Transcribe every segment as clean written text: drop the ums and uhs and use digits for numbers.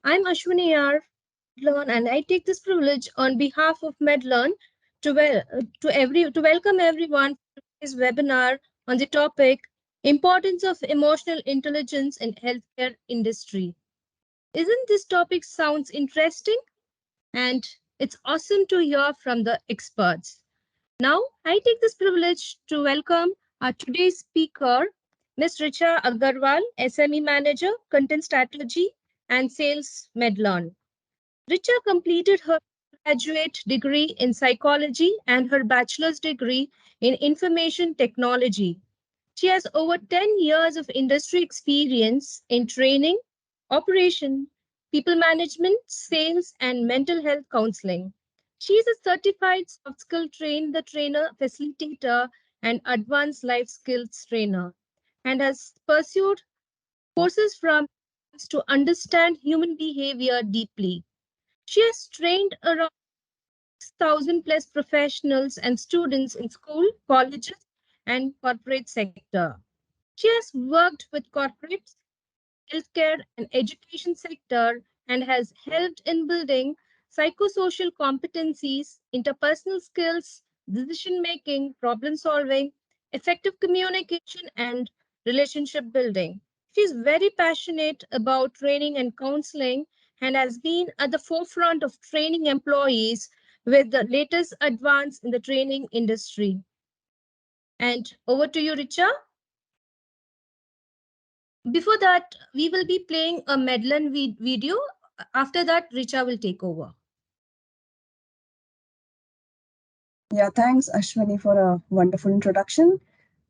I'm Ashwini R. Medlearn, and I take this privilege on behalf of Medlearn to welcome everyone to this webinar on the topic Importance of Emotional Intelligence in Healthcare Industry. Isn't this topic sounds interesting? And it's awesome to hear from the experts. Now, I take this privilege to welcome our today's speaker, Ms. Richa Agarwal, SME Manager, Content Strategy and Sales, Medlearn. Richa completed her graduate degree in psychology and her bachelor's degree in information technology. She has over 10 years of industry experience in training, operation, people management, sales, and mental health counseling. She is a certified soft skill trainer, facilitator, and advanced life skills trainer, and has pursued courses from to understand human behavior deeply. She has trained around 6,000 plus professionals and students in school, colleges, and corporate sector. She has worked with corporates, healthcare, and education sector and has helped in building psychosocial competencies, interpersonal skills, decision making, problem solving, effective communication, and relationship building. She is very passionate about training and counseling and has been at the forefront of training employees with the latest advance in the training industry. And over to you, Richa. Before that, we will be playing a Medlin video. After that, Richa will take over. Yeah, thanks, Ashwini, for a wonderful introduction.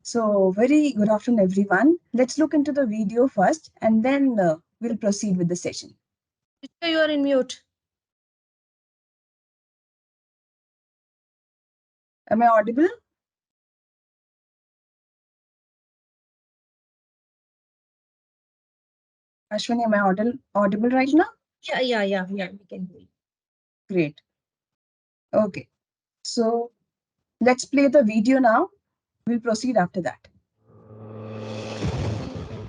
So, very good afternoon, everyone. Let's look into the video first, and then we'll proceed with the session. Richa, you are in mute. Am I audible? Ashwini, am I audible right now? Yeah. We can hear you. Great. Okay. So, let's play the video now. We'll proceed after that.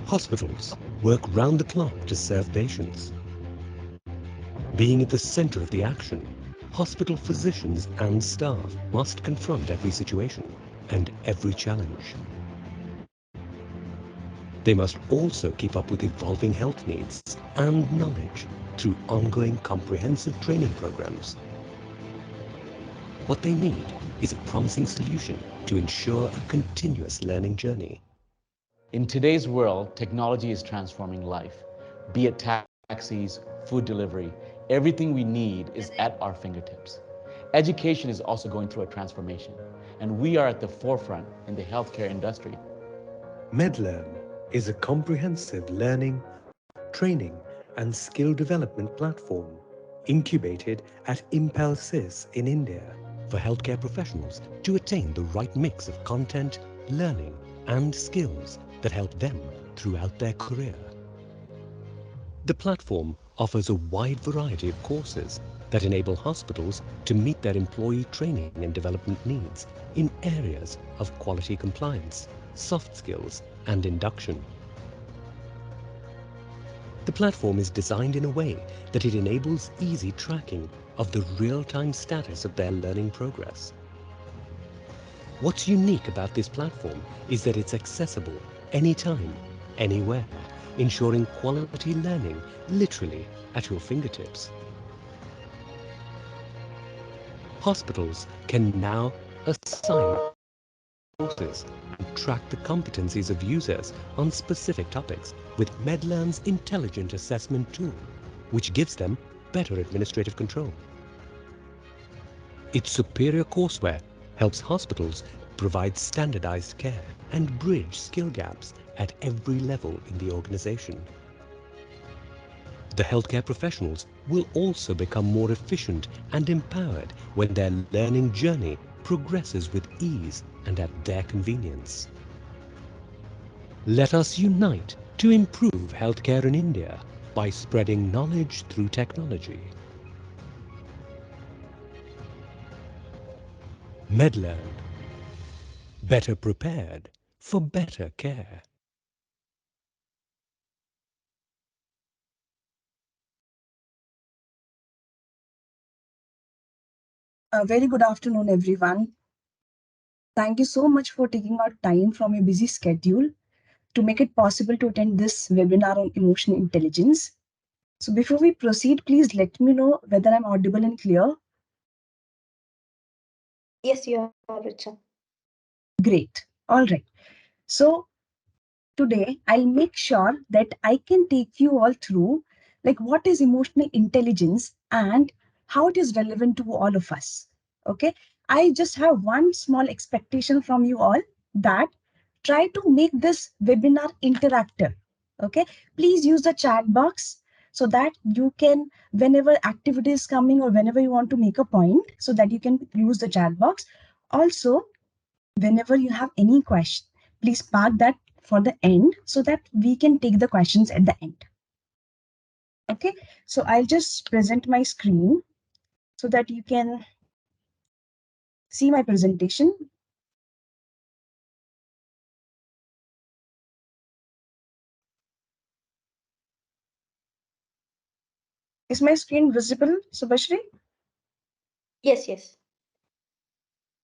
Hospitals work round the clock to serve patients. Being at the center of the action, hospital physicians and staff must confront every situation and every challenge. They must also keep up with evolving health needs and knowledge through ongoing comprehensive training programs. What they need is a promising solution to ensure a continuous learning journey. In today's world, technology is transforming life. Be it taxis, food delivery, everything we need is at our fingertips. Education is also going through a transformation, and we are at the forefront in the healthcare industry. Medlearn is a comprehensive learning, training and skill development platform incubated at Impulsys in India for healthcare professionals to attain the right mix of content, learning and skills that help them throughout their career. The platform offers a wide variety of courses that enable hospitals to meet their employee training and development needs in areas of quality compliance, soft skills and induction. The platform is designed in a way that it enables easy tracking of the real-time status of their learning progress. What's unique about this platform is that it's accessible anytime, anywhere, ensuring quality learning literally at your fingertips. Hospitals can now assign courses and track the competencies of users on specific topics with Medlearn's intelligent assessment tool, which gives them better administrative control. Its superior courseware helps hospitals provide standardized care and bridge skill gaps at every level in the organization. The healthcare professionals will also become more efficient and empowered when their learning journey progresses with ease and at their convenience. Let us unite to improve healthcare in India by spreading knowledge through technology. Medlearn, better prepared for better care. A very good afternoon, everyone. Thank you so much for taking out time from your busy schedule to make it possible to attend this webinar on emotional intelligence. So before we proceed, please let me know whether I'm audible and clear. Yes, you are, Richa. Great. All right. So today I'll make sure that I can take you all through like what is emotional intelligence and how it is relevant to all of us. Okay. I just have one small expectation from you all that try to make this webinar interactive. Okay. Please use the chat box so that you can, whenever activity is coming or whenever you want to make a point, so that you can use the chat box. Also, whenever you have any question, please park that for the end so that we can take the questions at the end. Okay, so I'll just present my screen so that you can see my presentation. Is my screen visible, Subhashri? Yes, yes.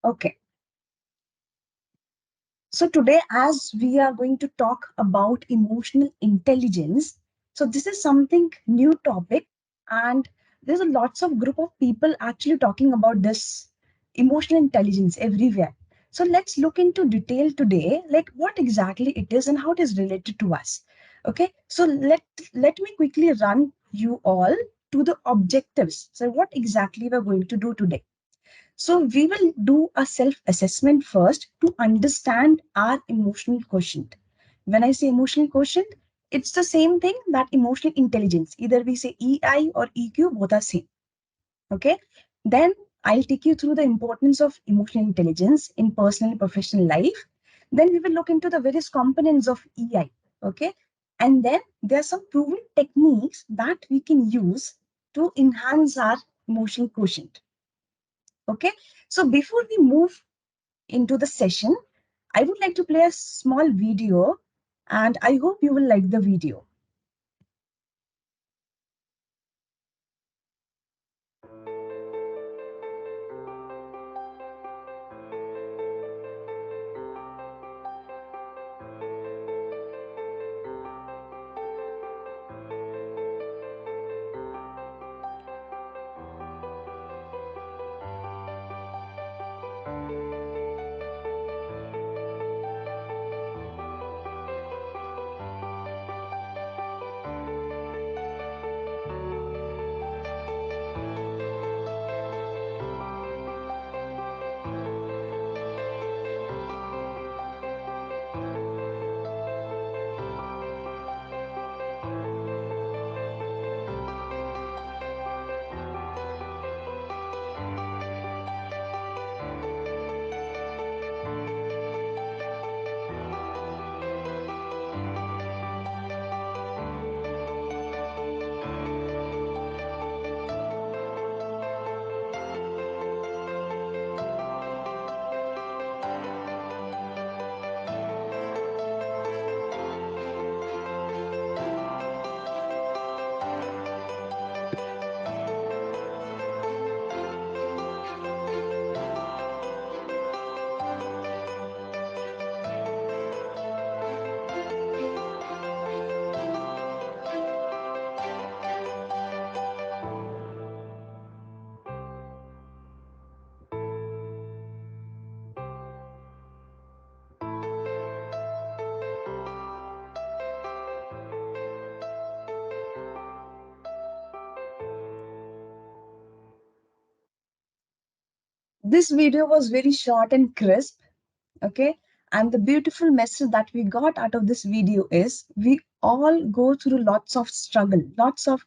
Okay. So today, as we are going to talk about emotional intelligence, so this is something new topic, and there's a lots of group of people actually talking about this emotional intelligence everywhere. So let's look into detail today, like what exactly it is and how it is related to us. Okay, so let me quickly run you all to the objectives. So what exactly we're going to do today. So we will do a self-assessment first to understand our emotional quotient. When I say emotional quotient, it's the same thing that emotional intelligence. Either we say EI or EQ, both are same. Okay. Then I'll take you through the importance of emotional intelligence in personal and professional life. Then we will look into the various components of EI. Okay. And then there are some proven techniques that we can use to enhance our emotional quotient. Okay, so before we move into the session, I would like to play a small video and I hope you will like the video. This video was very short and crisp, okay? And the beautiful message that we got out of this video is we all go through lots of struggle, lots of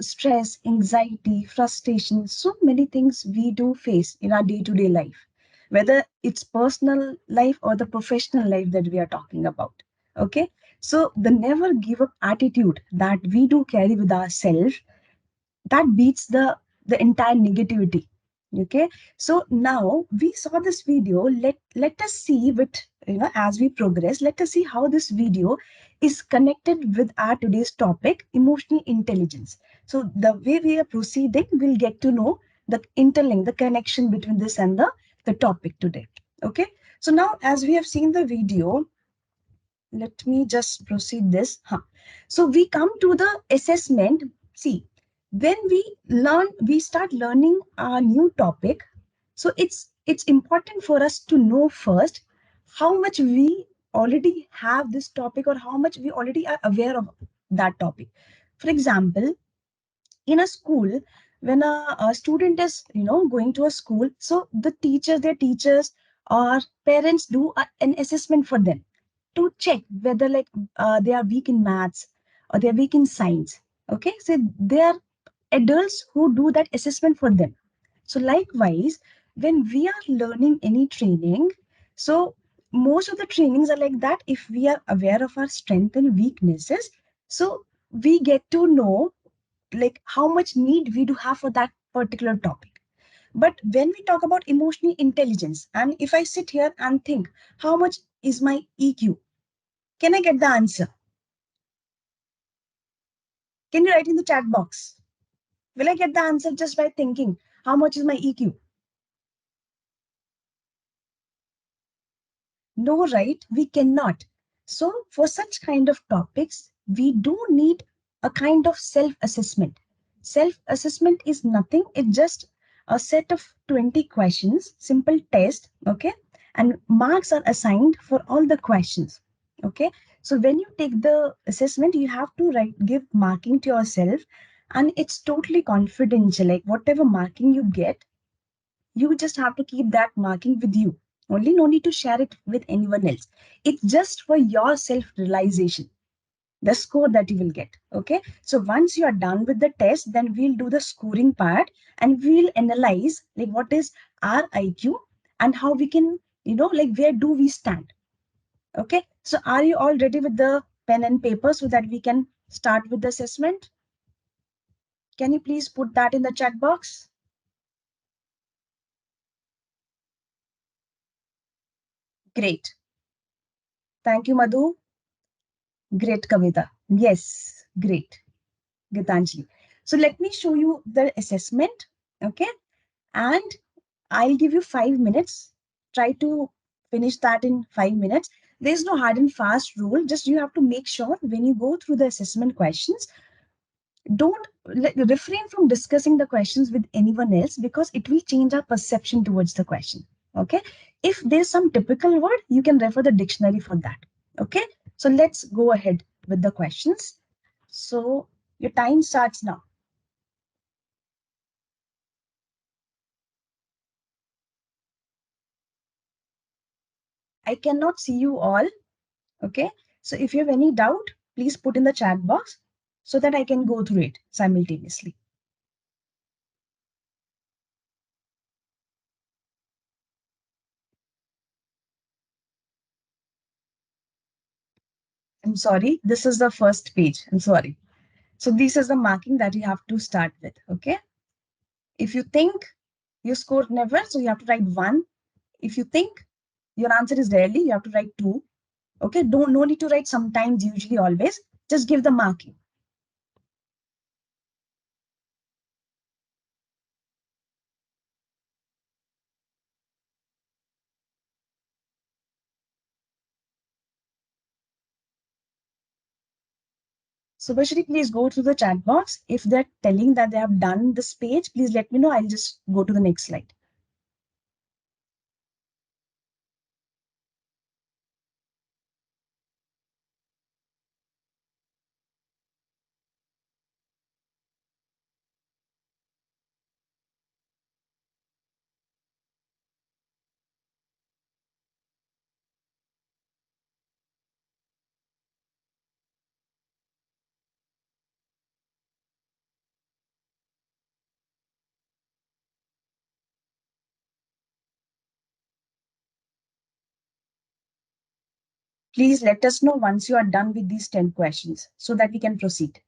stress, anxiety, frustration, so many things we do face in our day-to-day life, whether it's personal life or the professional life that we are talking about. Okay. So the never give up attitude that we do carry with ourselves that beats the entire negativity. Okay, so now we saw this video. Let us see with as we progress, let us see how this video is connected with our today's topic, emotional intelligence. So the way we are proceeding, we'll get to know the interlink, the connection between this and the topic today. Okay. So now, as we have seen the video, let me just proceed this. Huh. So we come to the assessment. See, when we start learning a new topic. So it's important for us to know first how much we already have this topic or how much we already are aware of that topic. For example, in a school, when a student is going to a school, so their teachers or parents do an assessment for them to check whether like they are weak in maths or they are weak in science. Okay, so they are adults who do that assessment for them. So likewise, when we are learning any training, so most of the trainings are like that. If we are aware of our strength and weaknesses, so we get to know like how much need we do have for that particular topic. But when we talk about emotional intelligence, and if I sit here and think how much is my EQ, can I get the answer? Can you write in the chat box? Will I get the answer just by thinking how much is my EQ? No, right? We cannot. So, for such kind of topics, we do need a kind of self assessment. Self assessment is nothing, it's just a set of 20 questions, simple test, okay? And marks are assigned for all the questions, okay? So, when you take the assessment, you have to give marking to yourself, and it's totally confidential. Like, whatever marking you get, you just have to keep that marking with you only. No need to share it with anyone else. It's just for your self realization, the score that you will get. Okay, so once you are done with the test, then we'll do the scoring part and we'll analyze like what is our IQ and how we can, like where do we stand. Okay, so are you all ready with the pen and paper so that we can start with the assessment? Can you please put that in the chat box? Great. Thank you, Madhu. Great, Kavita. Yes, great, Gitanjali. So let me show you the assessment, okay? And I'll give you 5 minutes. Try to finish that in 5 minutes. There's no hard and fast rule. Just you have to make sure when you go through the assessment questions, don't refrain from discussing the questions with anyone else because it will change our perception towards the question. Okay. If there's some typical word, you can refer the dictionary for that. Okay. So let's go ahead with the questions. So your time starts now. I cannot see you all. Okay. So if you have any doubt, please put in the chat box so that I can go through it simultaneously. I'm sorry. This is the first page. I'm sorry. So this is the marking that you have to start with. Okay. If you think you scored never, so you have to write 1. If you think your answer is rarely, you have to write 2. Okay. No need to write sometimes, usually, always. Just give the marking. So Bashri, please go to the chat box. If they're telling that they have done this page, please let me know. I'll just go to the next slide. Please let us know once you are done with these 10 questions so that we can proceed.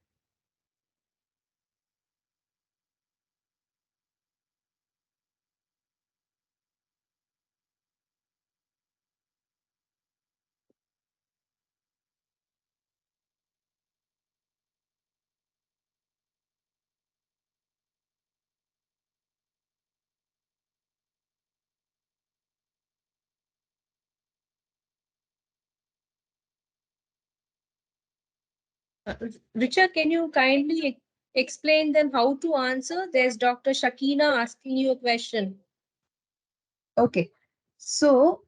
Richa, can you kindly explain them how to answer? There's Dr. Shakina asking you a question. Okay. So,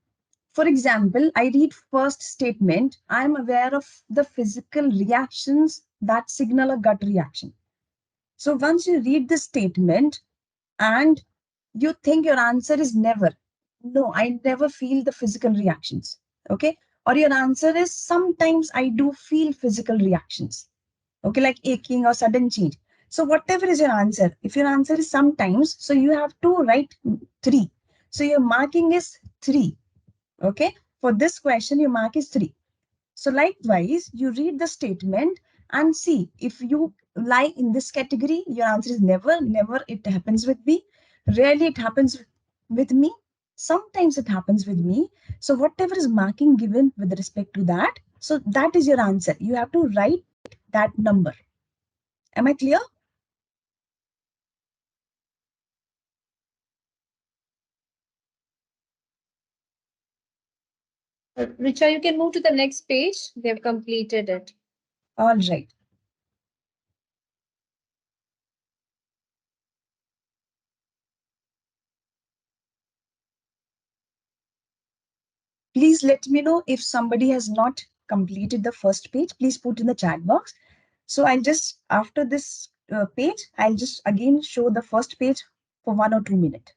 for example, I read first statement. I am aware of the physical reactions that signal a gut reaction. So once you read the statement and you think your answer is never, no, I never feel the physical reactions. Okay. Or your answer is sometimes I do feel physical reactions. Okay. Like aching or sudden change. So whatever is your answer, if your answer is sometimes, so you have to write three. So your marking is three. Okay. For this question, your mark is three. So likewise, you read the statement and see if you lie in this category, your answer is never, never it happens with me. Rarely it happens with me. Sometimes it happens with me. So whatever is marking given with respect to that, so that is your answer. You have to write that number. Am I clear? Richa, you can move to the next page. They've completed it. All right. Please let me know if somebody has not completed the first page. Please put in the chat box. So I'll just, after this page, I'll just again show the first page for 1 or 2 minutes.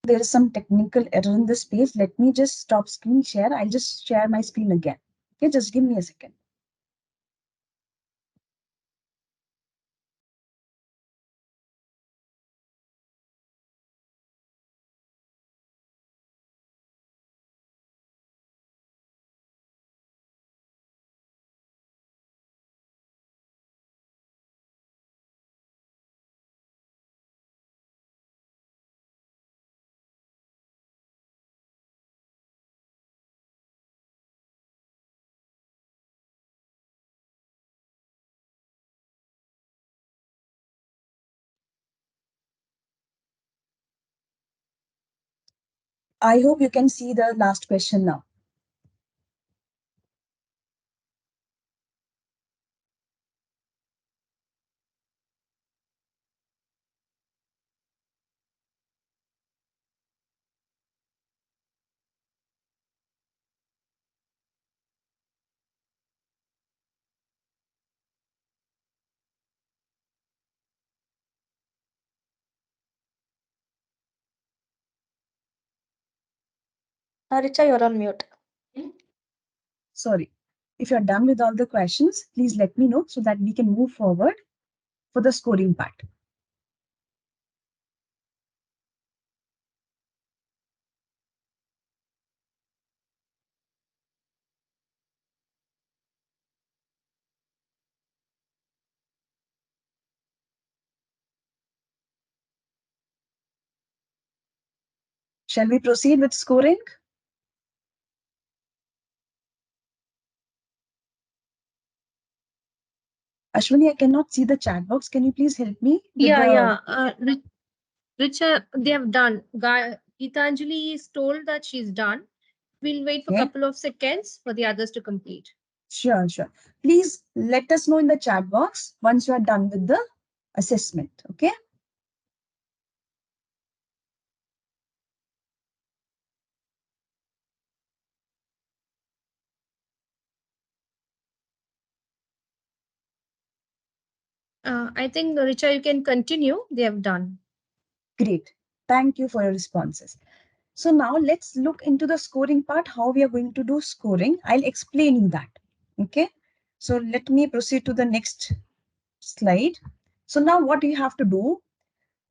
There is some technical error in this page. Let me just stop screen share. I'll just share my screen again. Okay, just give me a second. I hope you can see the last question now. Richa, you're on mute. Sorry. If you're done with all the questions, please let me know so that we can move forward for the scoring part. Shall we proceed with scoring? Ashwini, I cannot see the chat box. Can you please help me with Yeah, the... yeah. Richa, they have done. Geetanjali is told that she's done. We'll wait for a Okay. couple of seconds for the others to complete. Sure, sure. Please let us know in the chat box once you are done with the assessment. Okay. I think, Richa, you can continue. They have done. Great. Thank you for your responses. So now let's look into the scoring part, how we are going to do scoring. I'll explain you that. Okay. So let me proceed to the next slide. So now what you have to do,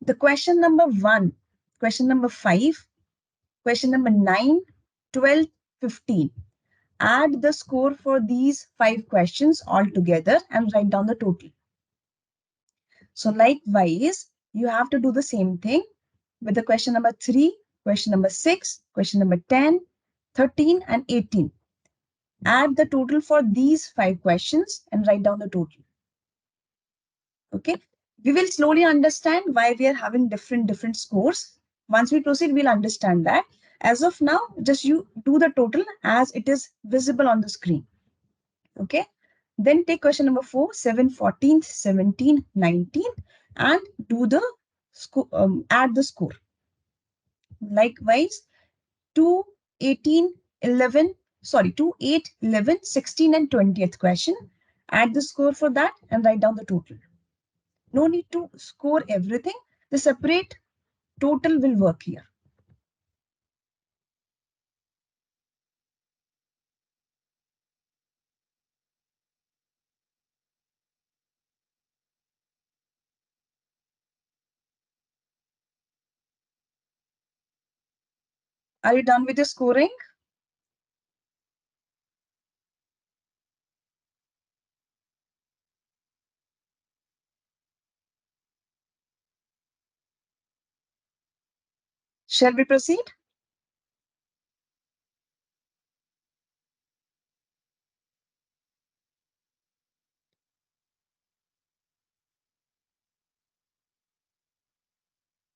the question number 1, question number 5, question number 9, 12, 15. Add the score for these 5 questions all together and write down the total. So likewise, you have to do the same thing with the question number 3, question number 6, question number 10, 13 and 18. Add the total for these 5 questions and write down the total. Okay. We will slowly understand why we are having different scores. Once we proceed, we'll understand that. As of now, just you do the total as it is visible on the screen. Okay. Then take question number 4, 7, 14, 17, 19 and do the add the score. Likewise, 2, 18, 11, sorry, 2, 8, 11, 16 and 20th question. Add the score for that and write down the total. No need to score everything. The separate total will work here. Are you done with the scoring? Shall we proceed?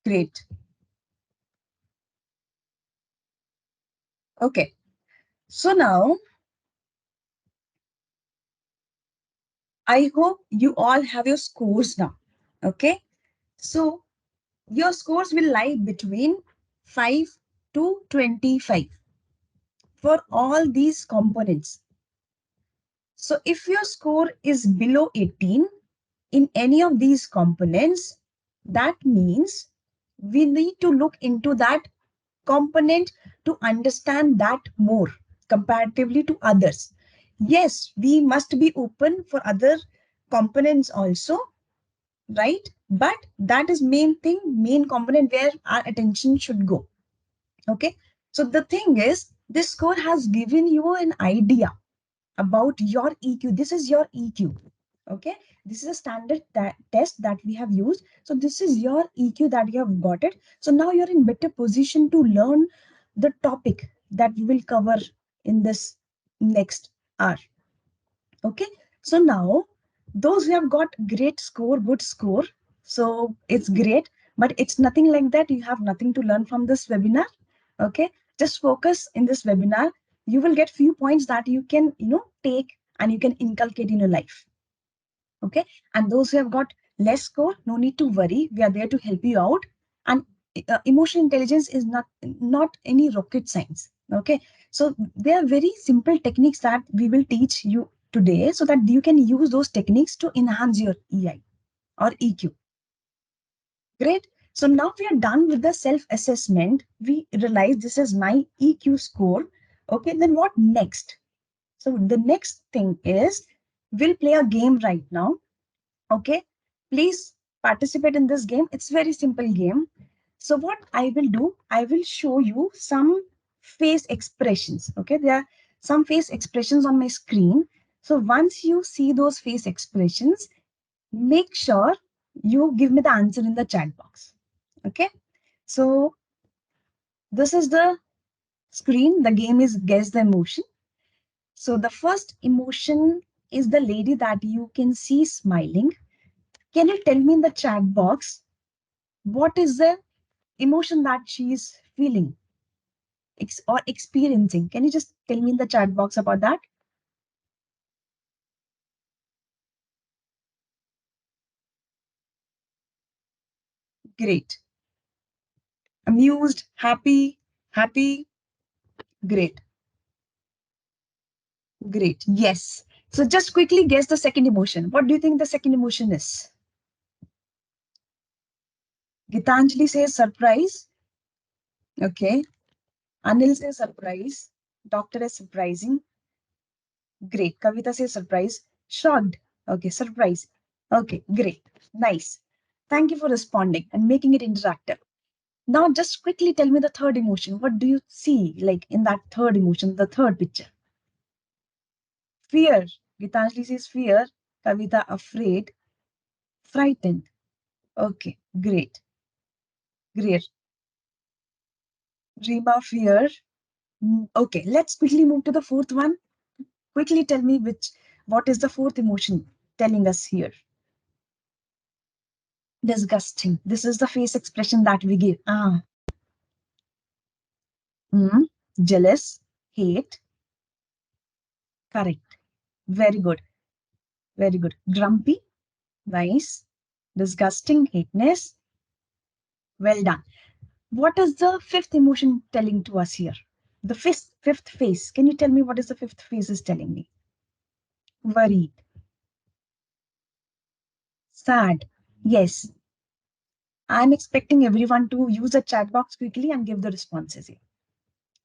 Great. Okay. So now, I hope you all have your scores now. Okay. So your scores will lie between 5 to 25 for all these components. So if your score is below 18 in any of these components, that means we need to look into that component to understand that more comparatively to others. Yes, we must be open for other components also, right? But that is main thing, main component where our attention should go. Okay. So the thing is, this score has given you an idea about your EQ. This is your EQ. Okay. This is a standard test that we have used. So this is your EQ that you have got it. So now you're in better position to learn the topic that we will cover in this next hour. Okay. So now those who have got great score, good score. So it's great, but it's nothing like that. You have nothing to learn from this webinar. Okay. Just focus in this webinar. You will get few points that you can, take and you can inculcate in your life. Okay. And those who have got less score, no need to worry. We are there to help you out. And emotional intelligence is not any rocket science. Okay. So there are very simple techniques that we will teach you today so that you can use those techniques to enhance your EI or EQ. Great. So now we are done with the self-assessment. We realize this is my EQ score. Okay, then what next? So the next thing is we'll play a game right now. Okay, please participate in this game. It's very simple game. So what I will do, I will show you some face expressions. Okay, there are some face expressions on my screen. So once you see those face expressions, make sure you give me the answer in the chat box. Okay, so this is the screen. The game is guess the emotion. So the first emotion is the lady that you can see smiling. Can you tell me in the chat box what is the emotion that she is feeling or experiencing? Can you just tell me in the chat box about that? Great. Amused, happy, happy. Great. Great. Yes. So just quickly guess the second emotion. What do you think the second emotion is? Gitanjali says surprise. Okay. Anil says surprise. Doctor is surprising. Great. Kavita says surprise. Shocked. Okay. Surprise. Okay. Great. Nice. Thank you for responding and making it interactive. Now, just quickly tell me the third emotion. What do you see like in that third emotion, the third picture? Fear. Gitanjali says fear. Kavita afraid. Frightened. Okay. Great. Great. Rima fear. Okay. Let's quickly move to the fourth one. Quickly tell me what is the fourth emotion telling us here? Disgusting. This is the face expression that we give. Hmm. Jealous, hate. Correct. Very good. Very good. Grumpy. Nice. Disgusting, hateness. Well done. What is the fifth emotion telling to us here? The fifth face. Can you tell me what is the fifth face is telling me? Worried. Sad. Yes. I'm expecting everyone to use the chat box quickly and give the responses here.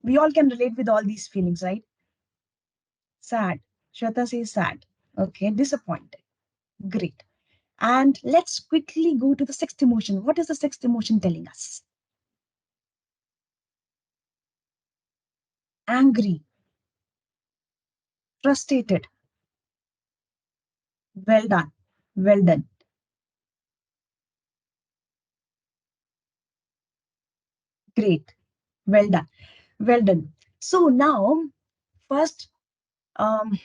We all can relate with all these feelings, right? Sad. Shweta says sad. Okay. Disappointed. Great. And let's quickly go to the sixth emotion. What is the sixth emotion telling us? Angry. Frustrated. Well done. Well done. Great. Well done. Well done. So now, first, um,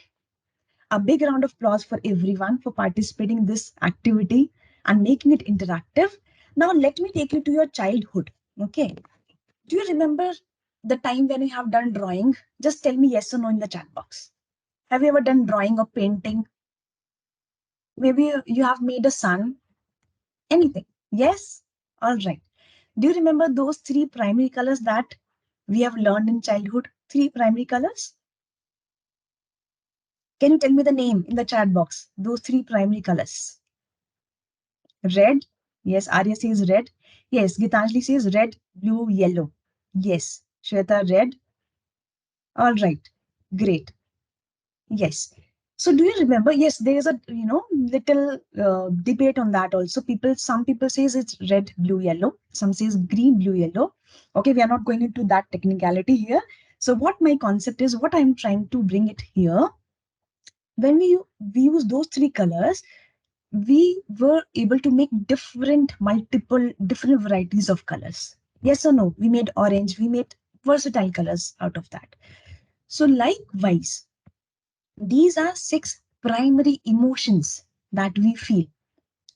a big round of applause for everyone for participating in this activity and making it interactive. Now, let me take you to your childhood. Okay. Do you remember the time when you have done drawing? Just tell me yes or no in the chat box. Have you ever done drawing or painting? Maybe you have made a sun. Anything. Yes? All right. Do you remember those three primary colors that we have learned in childhood? Three primary colors? Can you tell me the name in the chat box? Those three primary colors. Red. Yes, Arya says red. Yes, Gitanjali says red, blue, yellow. Yes, Shweta, red. All right. Great. Yes. So do you remember? Yes, there is a little debate on that also. Some people says it's red, blue, yellow. Some says green, blue, yellow. Okay, we are not going into that technicality here. So what my concept is, what I'm trying to bring it here, when we use those three colors, we were able to make different varieties of colors. Yes or no? We made orange, we made versatile colors out of that. So likewise, these are six primary emotions that we feel.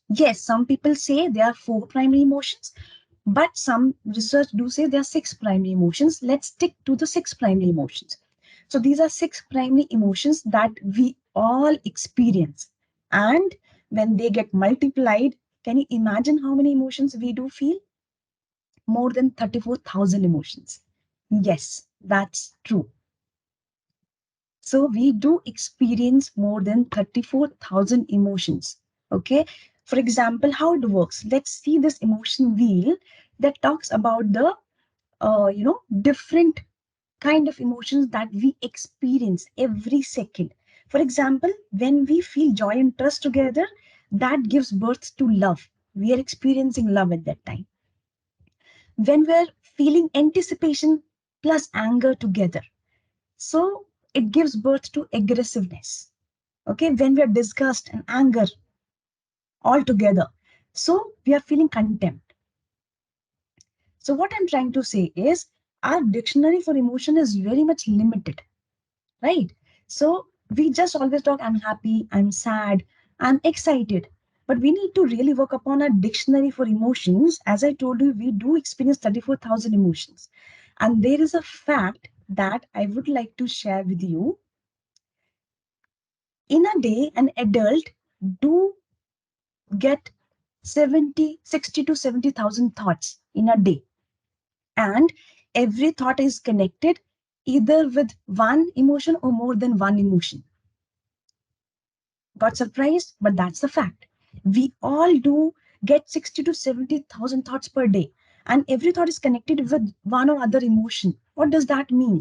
Yes, some people say there are four primary emotions, but some research do say there are six primary emotions. Let's stick to the six primary emotions. So these are six primary emotions that we all experience. And when they get multiplied, can you imagine how many emotions we do feel? More than 34,000 emotions. Yes, that's true. So we do experience more than 34,000 emotions. Okay. For example, how it works. Let's see this emotion wheel that talks about the, different kind of emotions that we experience every second. For example, when we feel joy and trust together, that gives birth to love. We are experiencing love at that time. When we're feeling anticipation plus anger together, so it gives birth to aggressiveness. Okay, when we are disgust and anger all together, so we are feeling contempt. So what I'm trying to say is our dictionary for emotion is very much limited, right? So we just always talk, I'm happy, I'm sad, I'm excited. But we need to really work upon our dictionary for emotions. As I told you, we do experience 34,000 emotions. And there is a fact that I would like to share with you. In a day, an adult do get 60 to 70,000 thoughts in a day. And every thought is connected either with one emotion or more than one emotion. Got surprised? But that's the fact. We all do get 60 to 70,000 thoughts per day. And every thought is connected with one or other emotion. What does that mean?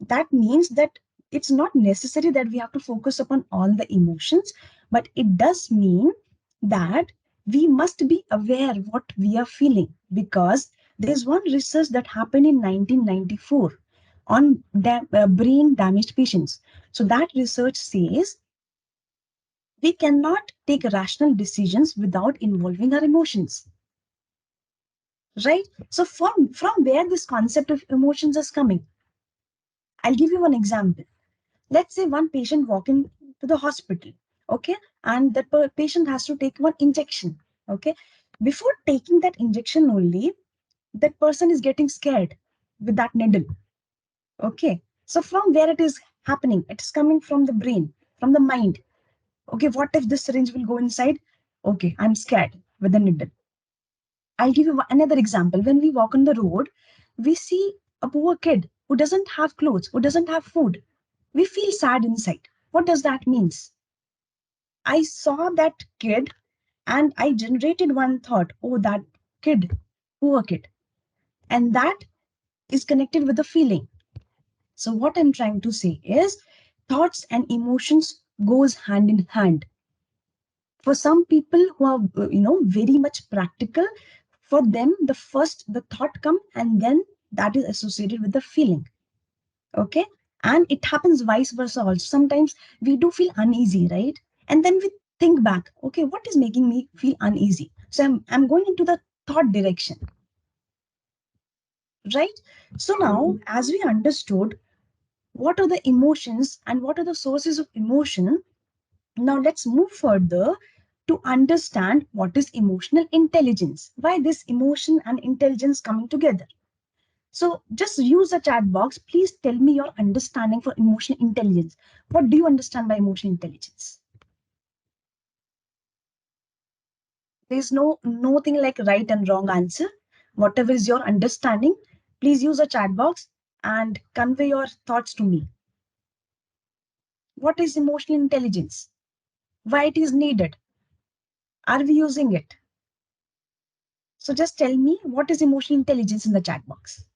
That means that it's not necessary that we have to focus upon all the emotions, but it does mean that we must be aware what we are feeling, because there's one research that happened in 1994 on brain damaged patients. So that research says we cannot take rational decisions without involving our emotions, right? So from where this concept of emotions is coming, I'll give you one example. Let's say one patient walking to the hospital, okay, and that patient has to take one injection, okay. Before taking that injection only, that person is getting scared with that needle, okay. So from where it is happening, it is coming from the brain, from the mind. Okay, what if this syringe will go inside? Okay, I'm scared with the needle. I'll give you another example. When we walk on the road, we see a poor kid who doesn't have clothes, who doesn't have food. We feel sad inside. What does that mean? I saw that kid and I generated one thought, oh, that kid, poor kid. And that is connected with the feeling. So what I'm trying to say is thoughts and emotions goes hand in hand. For some people who are, very much practical, for them, the thought come and then that is associated with the feeling. Okay. And it happens vice versa also. Sometimes we do feel uneasy, right? And then we think back, okay, what is making me feel uneasy? So I'm going into the thought direction, right? So now, as we understood what are the emotions and what are the sources of emotion, now let's move further to understand what is emotional intelligence. Why this emotion and intelligence coming together? So just use a chat box. Please tell me your understanding for emotional intelligence. What do you understand by emotional intelligence? There's nothing like right and wrong answer. Whatever is your understanding, please use a chat box and convey your thoughts to me. What is emotional intelligence? Why it is needed? Are we using it? So just tell me what is emotional intelligence in the chat box.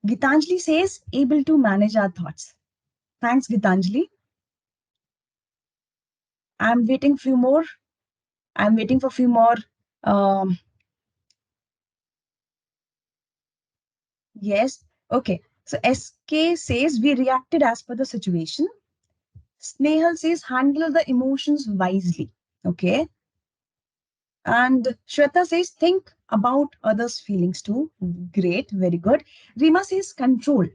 Gitanjali says able to manage our thoughts. Thanks, Gitanjali. I'm waiting few more. I'm waiting for few more. Um, yes. Okay. So SK says we reacted as per the situation. Snehal says handle the emotions wisely. Okay. And Shweta says think about others' feelings too. Great. Very good. Rima says control.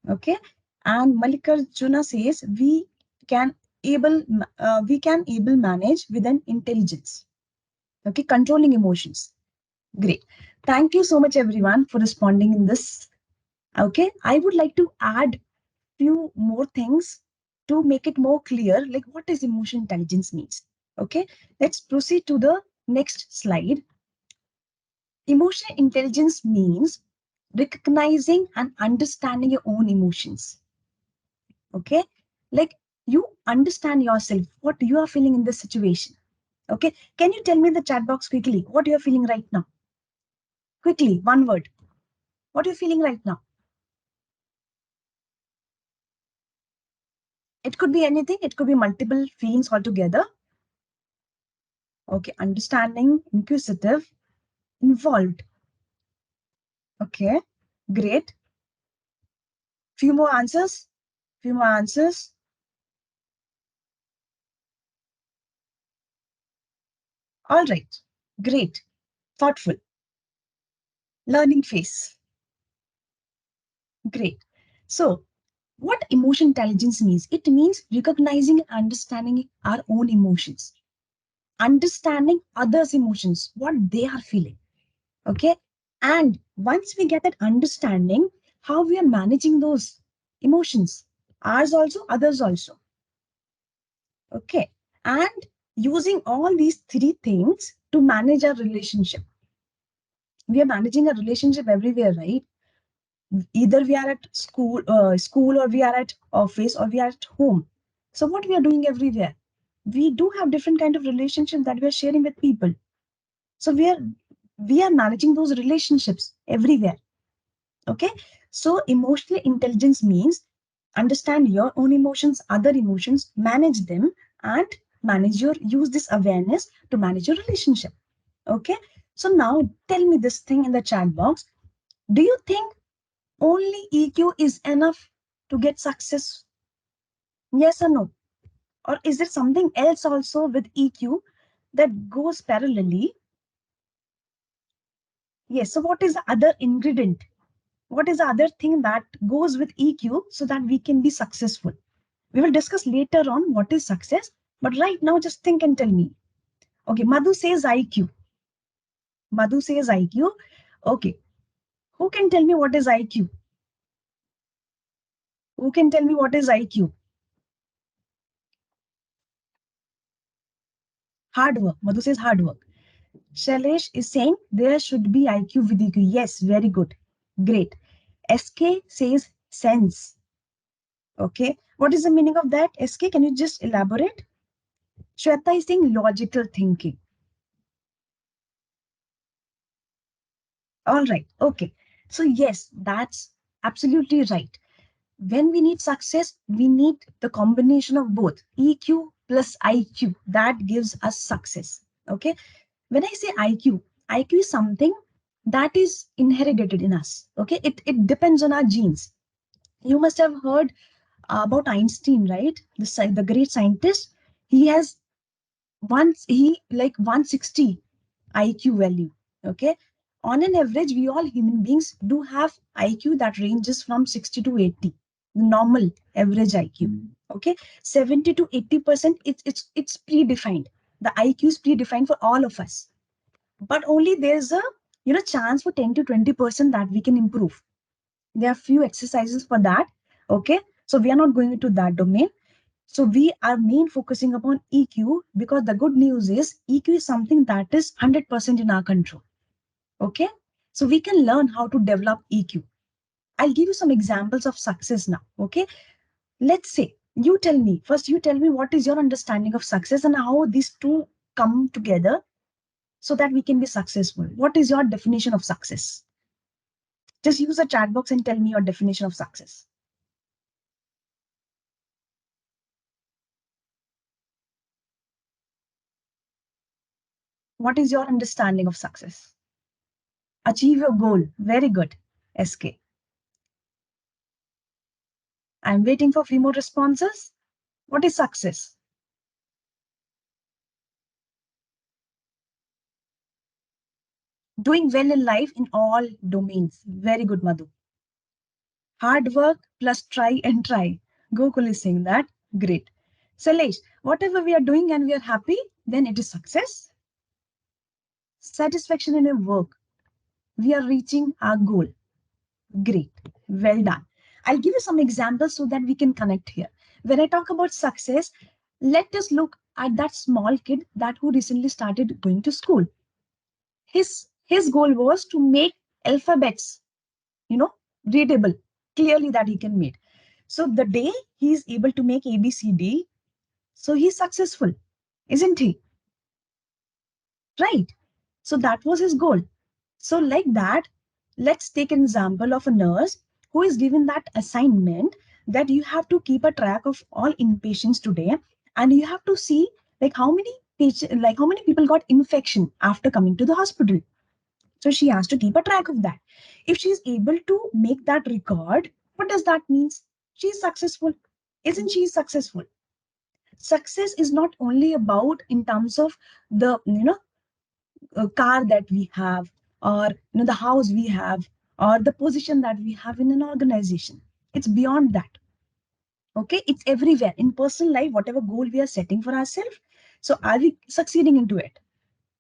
Okay. And Mallikarjuna says we can able manage with an intelligence. Okay. Controlling emotions. Great. Thank you so much, everyone, for responding in this. Okay, I would like to add few more things to make it more clear, like what is emotional intelligence means. Okay, let's proceed to the next slide. Emotional intelligence means recognizing and understanding your own emotions. Okay, like you understand yourself, what you are feeling in this situation. Okay, can you tell me in the chat box quickly what you are feeling right now? Quickly, one word. What are you feeling right now? It could be anything. It could be multiple feelings altogether. Okay, understanding, inquisitive, involved. Okay, great. Few more answers. Few more answers. All right, great. Thoughtful. Learning phase. Great. So, what emotion intelligence means? It means recognizing and understanding our own emotions, understanding others' emotions, what they are feeling. Okay. And once we get that understanding, how we are managing those emotions, ours also, others also. Okay. And using all these three things to manage our relationship. We are managing a relationship everywhere, right? Either we are at school, or we are at office, or we are at home. So what we are doing everywhere, we do have different kind of relationships that we are sharing with people. So we are managing those relationships everywhere. Okay, so emotional intelligence means understand your own emotions, other emotions, manage them, and use this awareness to manage your relationship. Okay, so now tell me this thing in the chat box. Do you think only EQ is enough to get success? Yes or no? Or is there something else also with EQ that goes parallelly? Yes, so what is the other ingredient? What is the other thing that goes with EQ so that we can be successful? We will discuss later on what is success, but right now just think and tell me. Okay, Madhu says IQ. Madhu says IQ. Okay, who can tell me what is IQ? Who can tell me what is IQ? Hard work. Madhu says hard work. Shailesh is saying there should be IQ with EQ. Yes, very good. Great. SK says sense. Okay. What is the meaning of that? SK, can you just elaborate? Shweta is saying logical thinking. All right. Okay. So, yes, that's absolutely right. When we need success, we need the combination of both EQ plus IQ. That gives us success. Okay. When I say IQ is something that is inherited in us. Okay. It depends on our genes. You must have heard about Einstein, right? The great scientist. He has he like 160 IQ value. Okay. On an average, we all human beings do have IQ that ranges from 60 to 80, normal average IQ. Okay. 70 to 80%, it's predefined. The IQ is predefined for all of us. But only there's a chance for 10 to 20% that we can improve. There are few exercises for that. Okay. So we are not going into that domain. So we are main focusing upon EQ because the good news is EQ is something that is 100% in our control. Okay. So we can learn how to develop EQ. I'll give you some examples of success now. Okay. Let's say you tell me what is your understanding of success and how these two come together so that we can be successful. What is your definition of success? Just use a chat box and tell me your definition of success. What is your understanding of success? Achieve your goal. Very good. SK. I'm waiting for few more responses. What is success? Doing well in life in all domains. Very good, Madhu. Hard work plus try and try. Gokul is saying that. Great. Salesh, whatever we are doing and we are happy, then it is success. Satisfaction in your work. We are reaching our goal. Great. Well done. I'll give you some examples so that we can connect here. When I talk about success, let us look at that small kid that who recently started going to school. His goal was to make alphabets, readable, clearly that he can make. So the day he is able to make ABCD, so he's successful, isn't he? Right. So that was his goal. So like that, let's take an example of a nurse who is given that assignment that you have to keep a track of all inpatients today, and you have to see like how many people got infection after coming to the hospital. So she has to keep a track of that. If she's able to make that record, what does that mean? She's successful. Isn't she successful? Success is not only about in terms of the car that we have, or the house we have, or the position that we have in an organization. It's beyond that. Okay, it's everywhere in personal life, whatever goal we are setting for ourselves. So are we succeeding into it?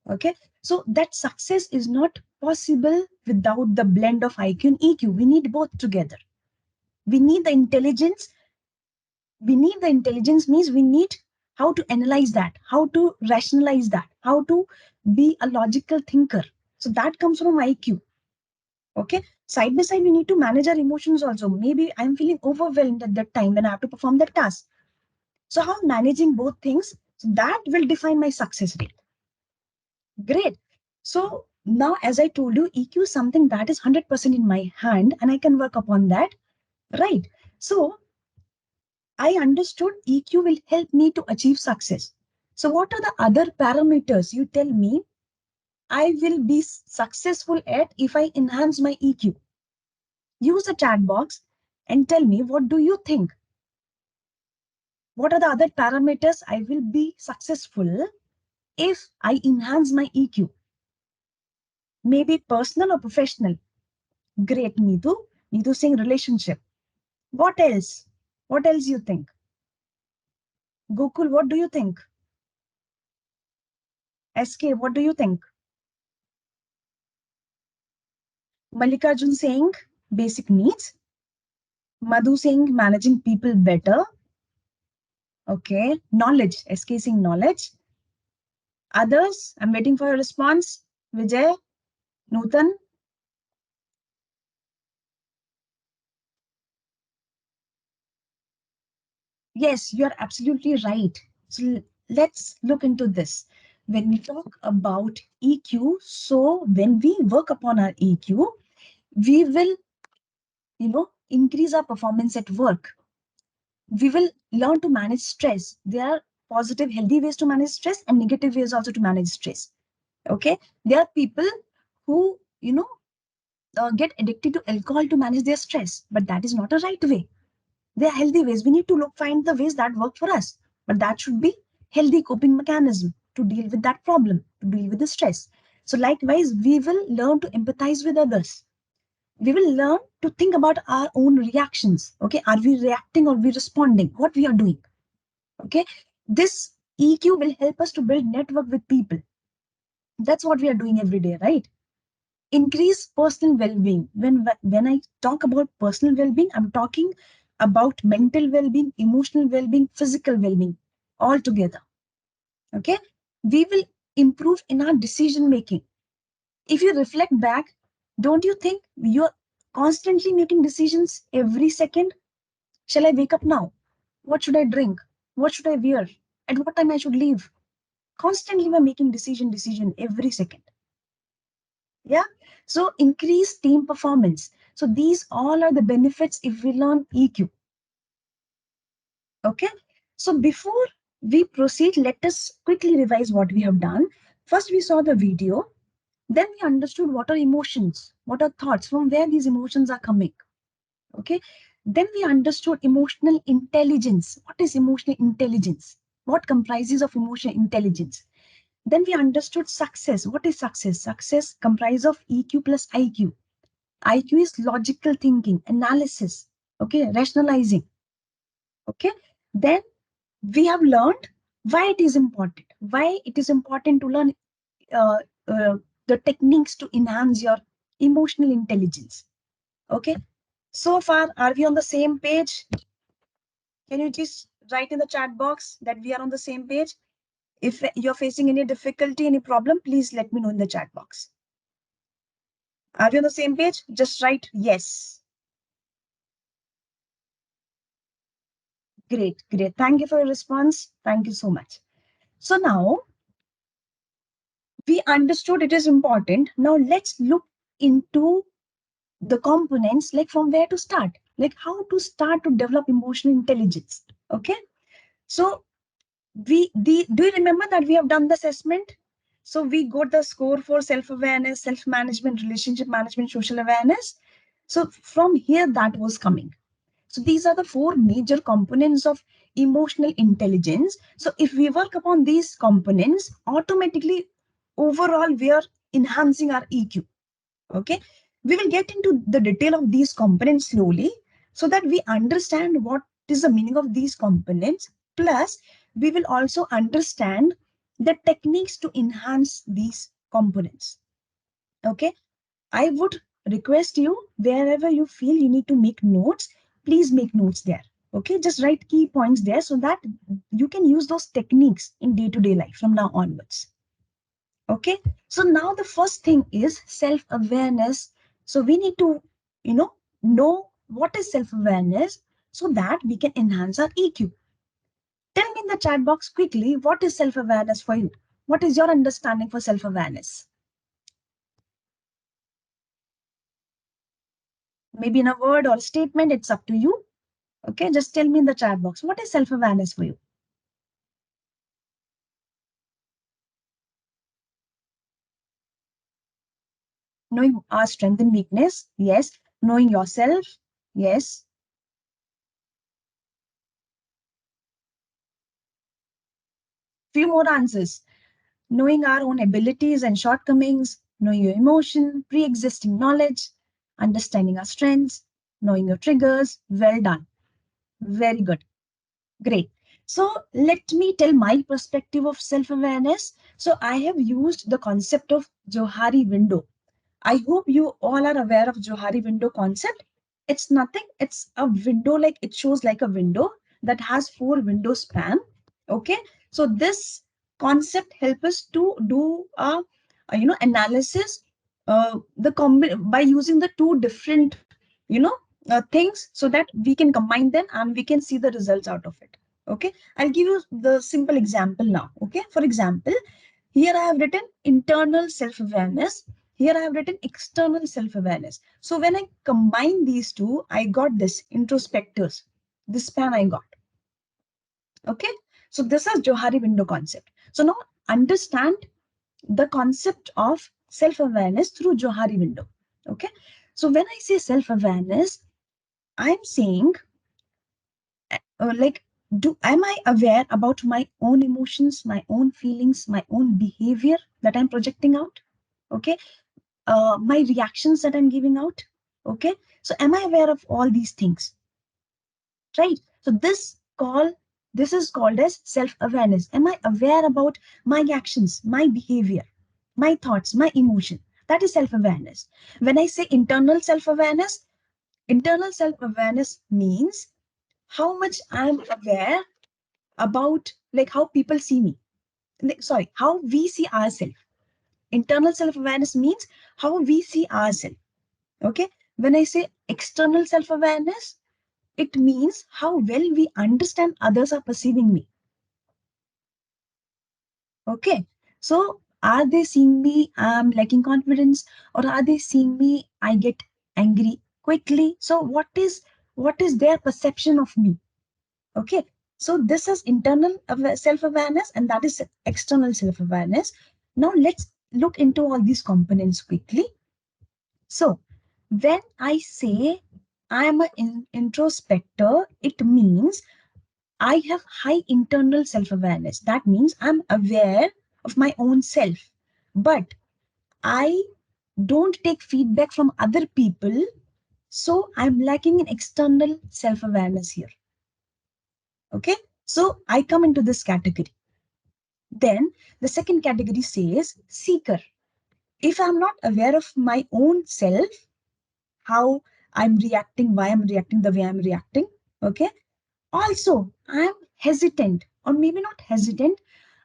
Okay, so that success is not possible without the blend of IQ and EQ. We need both together. We need the intelligence. We need the intelligence means we need how to analyze that, how to rationalize that, how to be a logical thinker. So that comes from IQ. Okay. Side by side, we need to manage our emotions also. Maybe I'm feeling overwhelmed at that time when I have to perform that task. So how I'm managing both things, so that will define my success rate. Great. So now, as I told you, EQ is something that is 100% in my hand and I can work upon that. Right. So I understood EQ will help me to achieve success. So what are the other parameters you tell me I will be successful at if I enhance my EQ? Use the chat box and tell me, what do you think? What are the other parameters I will be successful if I enhance my EQ? Maybe personal or professional. Great, Neetu. Neetu saying relationship. What else? What else you think? Gokul, what do you think? SK, what do you think? Mallikarjun saying basic needs. Madhu saying managing people better. Okay. Knowledge. SK saying knowledge. Others, I'm waiting for a response. Vijay, Nutan. Yes, you're absolutely right. So let's look into this. When we talk about EQ, so when we work upon our EQ, we will, increase our performance at work. We will learn to manage stress. There are positive, healthy ways to manage stress and negative ways also to manage stress. Okay. There are people who, get addicted to alcohol to manage their stress, but that is not a right way. There are healthy ways. We need to find the ways that work for us, but that should be healthy coping mechanism to deal with that problem, to deal with the stress. So likewise, we will learn to empathize with others. We will learn to think about our own reactions. Okay, are we reacting or we responding? What we are doing? Okay, this EQ will help us to build network with people. That's what we are doing every day, right? Increase personal well-being. When I talk about personal well-being, I'm talking about mental well-being, emotional well-being, physical well-being, all together. Okay, we will improve in our decision making. If you reflect back, don't you think you're constantly making decisions every second? Shall I wake up now? What should I drink? What should I wear? At what time I should leave? Constantly we're making decision every second. Yeah. So increase team performance. So these all are the benefits if we learn EQ. Okay. So before we proceed, let us quickly revise what we have done. First, we saw the video. Then we understood what are emotions, what are thoughts, from where these emotions are coming. Okay. Then we understood emotional intelligence. What is emotional intelligence? What comprises of emotional intelligence? Then we understood success. What is success? Success comprises of EQ plus IQ. IQ is logical thinking, analysis, okay, rationalizing. Okay. Then we have learned why it is important. Why it is important to learn uh, the techniques to enhance your emotional intelligence. Okay. So far, are we on the same page? Can you just write in the chat box that we are on the same page? If you're facing any difficulty, any problem, please let me know in the chat box. Are we on the same page? Just write yes. Great, great. Thank you for your response. Thank you so much. So now we understood it is important. Now let's look into the components, like from where to start, like how to start to develop emotional intelligence. Okay. So do you remember that we have done the assessment? So we got the score for self-awareness, self-management, relationship management, social awareness. So from here that was coming. So these are the four major components of emotional intelligence. So if we work upon these components, automatically overall we are enhancing our EQ. Okay. We will get into the detail of these components slowly so that we understand what is the meaning of these components. Plus, we will also understand the techniques to enhance these components. Okay. I would request you, wherever you feel you need to make notes, please make notes there. Okay, just write key points there so that you can use those techniques in day-to-day life from now onwards. Okay, so now the first thing is self-awareness. So we need to, know what is self-awareness so that we can enhance our EQ. Tell me in the chat box quickly, what is self-awareness for you? What is your understanding for self-awareness? Maybe in a word or a statement, it's up to you. Okay, just tell me in the chat box, what is self-awareness for you? Knowing our strength and weakness, yes. Knowing yourself, yes. Few more answers. Knowing our own abilities and shortcomings, knowing your emotion, pre-existing knowledge, understanding our strengths, knowing your triggers. Well done. Very good. Great. So let me tell my perspective of self-awareness. So I have used the concept of Johari window. I hope you all are aware of Johari window concept. It's nothing. It's a window, like it shows like a window that has 4 window span. Okay. So this concept helps us to do analysis by using the two different things so that we can combine them and we can see the results out of it. Okay. I'll give you the simple example now. Okay. For example, here I have written internal self-awareness. Here I have written external self-awareness. So when I combine these two, I got this introspectors. This span I got. Okay. So this is Johari window concept. So now understand the concept of self-awareness through Johari window. Okay. So when I say self-awareness, I'm saying like, am I aware about my own emotions, my own feelings, my own behavior that I'm projecting out? Okay. My reactions that I'm giving out. Okay. So am I aware of all these things? Right. So this is called as self-awareness. Am I aware about my actions, my behavior, my thoughts, my emotion? That is self-awareness. When I say internal self-awareness means how much I'm aware about like how people see me. Sorry, how we see ourselves. Internal self-awareness means how we see ourselves. Okay. When I say external self-awareness, it means how well we understand others are perceiving me. Okay. So are they seeing me I'm lacking confidence, or are they seeing me I get angry quickly? So what is their perception of me? Okay. So this is internal self-awareness, and that is external self-awareness. Now let's look into all these components quickly. So when I say I'm an introspector, it means I have high internal self-awareness. That means I'm aware of my own self, but I don't take feedback from other people. So I'm lacking in external self-awareness here. Okay. So I come into this category. Then the second category says seeker. If I'm not aware of my own self, how I'm reacting, why I'm reacting the way I'm reacting. Okay. Also, I'm hesitant, or maybe not hesitant.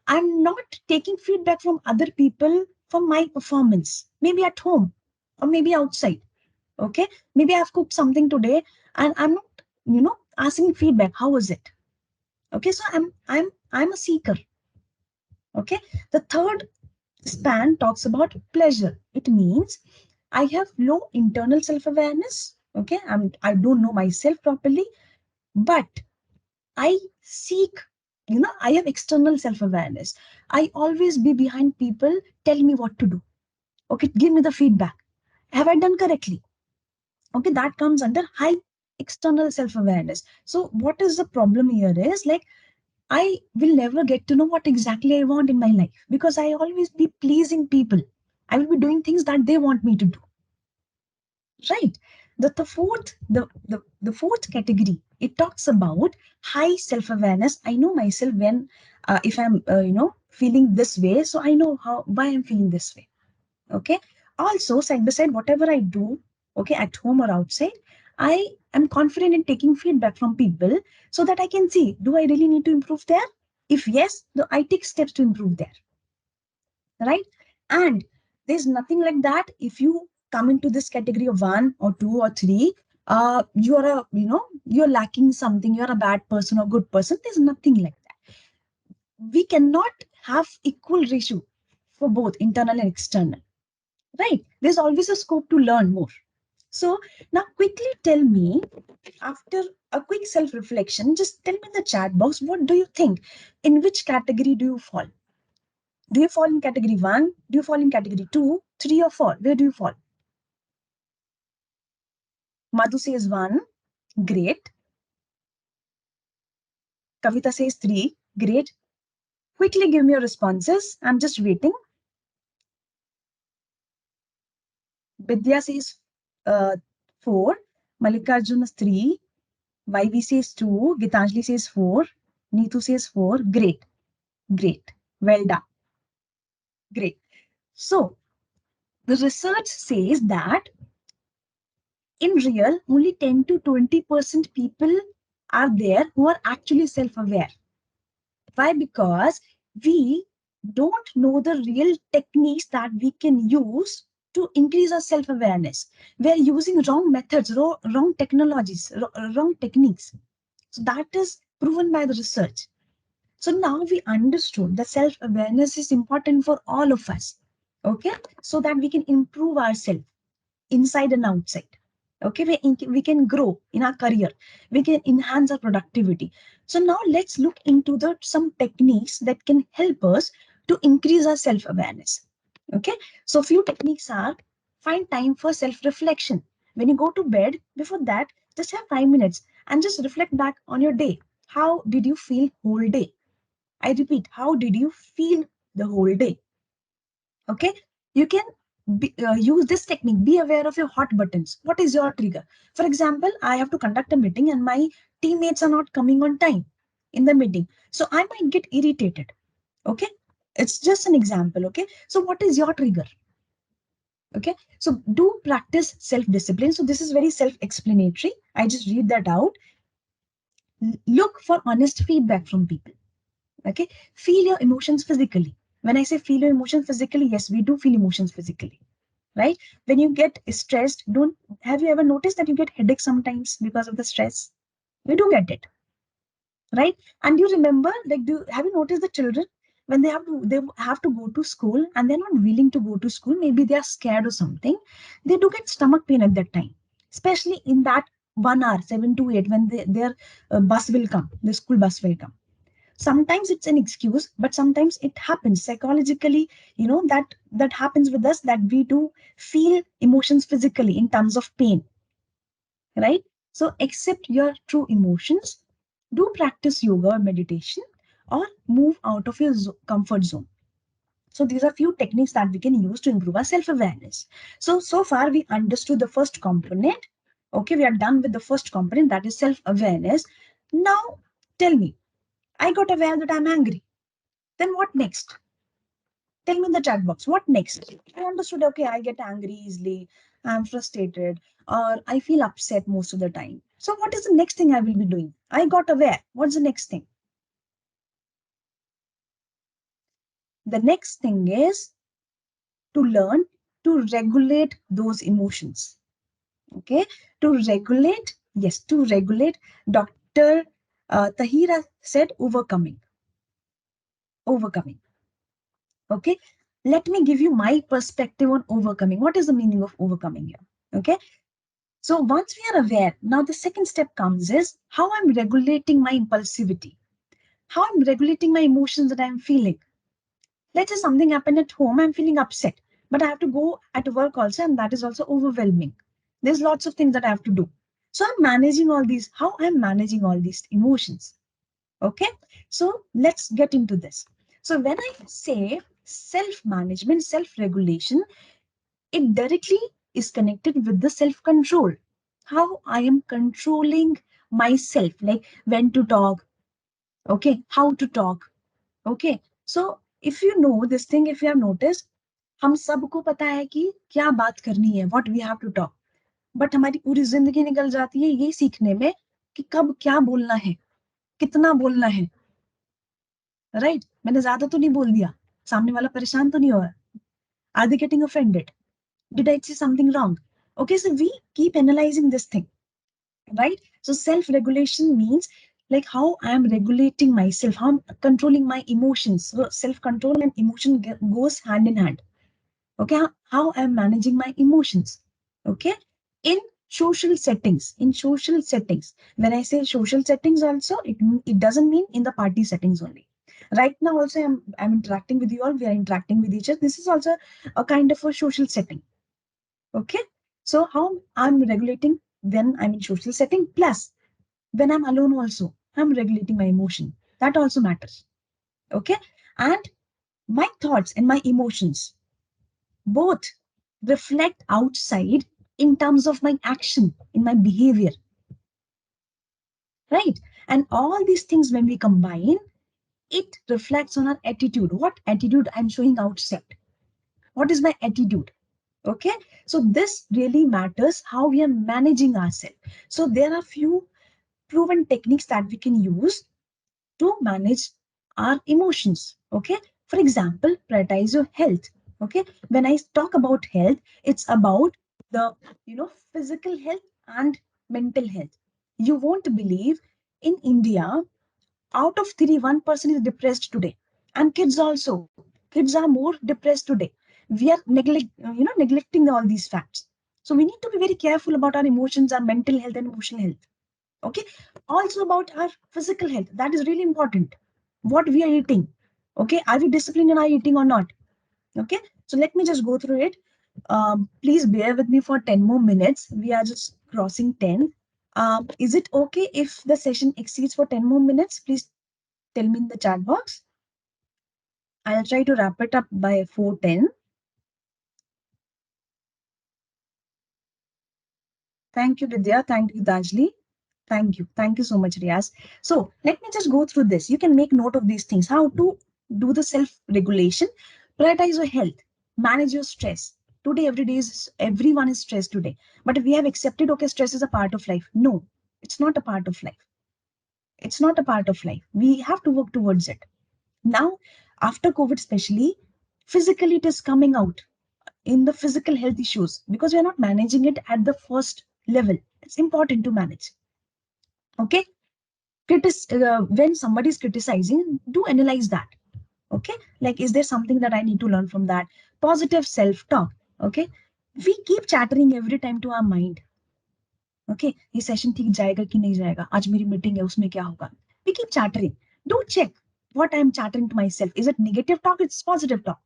I'm not taking feedback from other people for my performance, maybe at home or maybe outside. Okay. Maybe I've cooked something today and I'm not, asking feedback. How was it? Okay. So I'm a seeker. Okay. The third span talks about pleasure. It means I have low internal self-awareness. Okay. I don't know myself properly, but I seek, I have external self-awareness. I always be behind people, tell me what to do. Okay, give me the feedback. Have I done correctly? Okay, that comes under high external self-awareness. So what is the problem here is like, I will never get to know what exactly I want in my life because I always be pleasing people. I will be doing things that they want me to do. Right. The fourth category, it talks about high self-awareness. I know myself when if I'm feeling this way, so I know why I'm feeling this way. Okay. Also, side by side, whatever I do, okay, at home or outside, I am confident in taking feedback from people so that I can see, do I really need to improve there? If yes, I take steps to improve there, right? And there's nothing like that. If you come into this category of 1 or 2 or 3, you're lacking something, you're a bad person or good person. There's nothing like that. We cannot have equal ratio for both internal and external, right? There's always a scope to learn more. So now quickly tell me, after a quick self-reflection, just tell me in the chat box, what do you think? In which category do you fall? Do you fall in category 1? Do you fall in category 2, 3 or 4? Where do you fall? Madhu says 1. Great. Kavita says 3. Great. Quickly give me your responses. I'm just waiting. Vidya says 4. Mallikarjun is 3. YV says 2. Gitanjali says 4. Neetu says 4. Great. Great. Well done. Great. So, the research says that in real, only 10 to 20% people are there who are actually self-aware. Why? Because we don't know the real techniques that we can use to increase our self-awareness. We are using wrong methods, wrong technologies, wrong techniques. So that is proven by the research. So now we understood that self-awareness is important for all of us. Okay, so that we can improve ourselves inside and outside. Okay, we can grow in our career, we can enhance our productivity. So now let's look into some techniques that can help us to increase our self-awareness. Okay, so few techniques are: find time for self-reflection. When you go to bed, before that, just have 5 minutes and just reflect back on your day. How did you feel whole day? I repeat, how did you feel the whole day? Okay, you can use this technique. Be aware of your hot buttons. What is your trigger? For example, I have to conduct a meeting and my teammates are not coming on time in the meeting, so I might get irritated. Okay, it's just an example. Okay, so what is your trigger? Okay, so do practice self-discipline. So this is very self-explanatory. I just read that out. Look for honest feedback from people. Okay, feel your emotions physically. When I say feel your emotions physically, yes, we do feel emotions physically, right? When you get stressed, don't have you ever noticed that you get headache sometimes because of the stress? We do get it, right? And you remember, like, have you noticed the children when they have to go to school and they're not willing to go to school? Maybe they are scared or something. They do get stomach pain at that time, especially in that 1 hour, 7 to 8, when their bus will come, the school bus will come. Sometimes it's an excuse, but sometimes it happens psychologically. That happens with us, that we do feel emotions physically in terms of pain, right? So accept your true emotions. Do practice yoga or meditation, or move out of your comfort zone. So these are few techniques that we can use to improve our self-awareness. So far we understood the first component. Okay, we are done with the first component, that is self-awareness. Now tell me, I got aware that I'm angry. Then what next? Tell me in the chat box, what next? I understood, okay, I get angry easily, I'm frustrated, or I feel upset most of the time. So what is the next thing I will be doing? I got aware. What's the next thing? The next thing is to learn to regulate those emotions. Okay, to regulate, yes, to regulate. Dr. Tahira said overcoming. Overcoming. Okay, let me give you my perspective on overcoming. What is the meaning of overcoming here? Okay, so once we are aware, now the second step comes is how I'm regulating my impulsivity, how I'm regulating my emotions that I'm feeling. Let's say something happened at home, I'm feeling upset, but I have to go at work also, and that is also overwhelming. There's lots of things that I have to do. So I'm managing all these, how I'm managing all these emotions. Okay, so let's get into this. So when I say self-management, self-regulation, it directly is connected with the self-control. How I am controlling myself, like when to talk, okay, how to talk, okay. So if you know this thing, if you have noticed, हम सबको पता है कि क्या बात करनी है, what we have to talk. But हमारी पूरी जिंदगी निकल जाती है ये सीखने में कि कब क्या बोलना है, कितना बोलना है, राइट? मैंने ज्यादा तो नहीं बोल दिया, सामने वाला परेशान तो नहीं हुआ, are they getting offended, did I say something wrong? Okay, so we keep analyzing this thing, right? So self regulation means like how I am regulating myself, how I'm controlling my emotions. So self control and emotion goes hand in hand. Okay, how I'm managing my emotions. Okay, in social settings, when I say social settings also, it doesn't mean in the party settings only. Right now also I'm interacting with you all, we are interacting with each other, this is also a kind of a social setting. Okay, so how I'm regulating when I'm in social setting, plus when I'm alone also I'm regulating my emotion, that also matters. Okay, and my thoughts and my emotions both reflect outside in terms of my action, in my behavior, right? And all these things, when we combine, it reflects on our attitude. What attitude I'm showing outside? What is my attitude? Okay, so this really matters how we are managing ourselves. So there are few proven techniques that we can use to manage our emotions. Okay, for example, prioritize your health. Okay, when I talk about health, it's about the physical health and mental health. You won't believe, in India, out of three, 1% is depressed today, and kids also. Kids are more depressed today. We are neglecting all these facts. So we need to be very careful about our emotions, our mental health and emotional health. Okay, also about our physical health, that is really important. What we are eating, okay, are we disciplined in our eating or not? Okay, so let me just go through it. Please bear with me for 10 more minutes, we are just crossing 10. Is it okay if the session exceeds for 10 more minutes? Please tell me in the chat box. I'll try to wrap it up by 4:10. Thank you, Vidya. Thank you, Dajli. Thank you. Thank you so much, Riaz. So let me just go through this. You can make note of these things. How to do the self-regulation, prioritize your health, manage your stress. Today, everyone is stressed today. But we have accepted, okay, stress is a part of life. No, it's not a part of life. It's not a part of life. We have to work towards it. Now, after COVID, especially, physically it is coming out in the physical health issues because we are not managing it at the first level. It's important to manage. Okay, when somebody is criticizing, do analyze that. Okay, like, is there something that I need to learn from that? Positive self-talk. Okay, we keep chattering every time to our mind. Okay, ये session ठीक जाएगा कि नहीं जाएगा, आज मेरी meeting है उसमें क्या होगा? We keep chattering. Do check what I am chattering to myself. Is it negative talk? It's positive talk.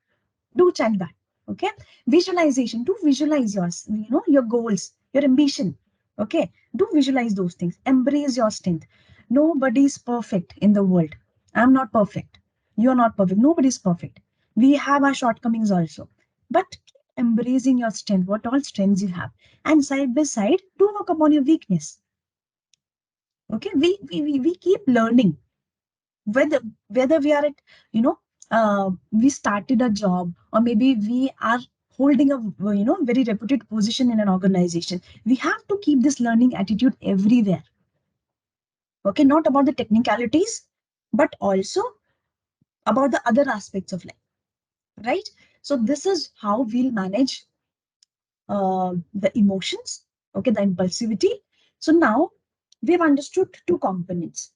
Do check that. Okay, visualization. Do visualize your goals, your ambition. Okay, do visualize those things. Embrace your strength. Nobody is perfect in the world. I'm not perfect, you're not perfect, nobody is perfect. We have our shortcomings also, but keep embracing your strength, what all strengths you have, and side by side do work upon your weakness. Okay, we keep learning, whether we are at, we started a job, or maybe we are holding a very reputed position in an organization. We have to keep this learning attitude everywhere. Okay, not about the technicalities, but also about the other aspects of life, right? So this is how we'll manage the emotions, okay, the impulsivity. So now we have understood two components: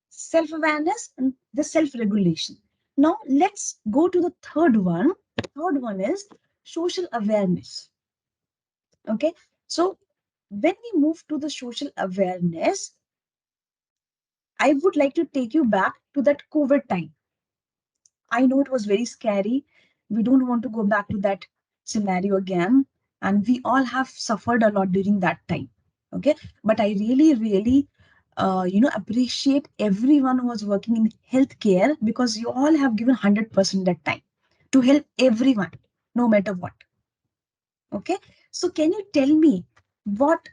self-awareness and the self-regulation. Now let's go to the third one. The third one is social awareness. Okay, so when we move to the social awareness, I would like to take you back to that COVID time. I know it was very scary. We don't want to go back to that scenario again. And we all have suffered a lot during that time. Okay. But I really, really, appreciate everyone who was working in healthcare, because you all have given 100% that time to help everyone, no matter what. Okay. So can you tell me what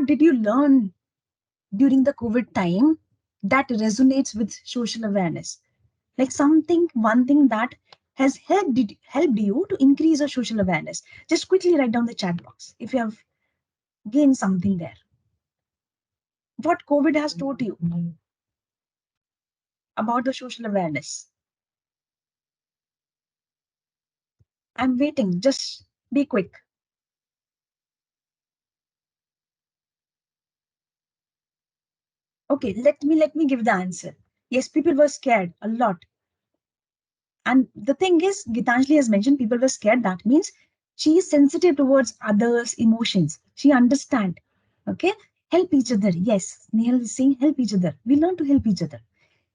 did you learn during the COVID time that resonates with social awareness? Like one thing that has helped you to increase your social awareness. Just quickly write down the chat box if you have gain something there. What COVID has taught you about the social awareness? I'm waiting. Just be quick. Okay, let me give the answer. Yes, people were scared a lot. And the thing is, Gitanjali has mentioned people were scared. That means she is sensitive towards others' emotions. She understand. Okay, help each other. Yes, Nehal is saying help each other. We learn to help each other.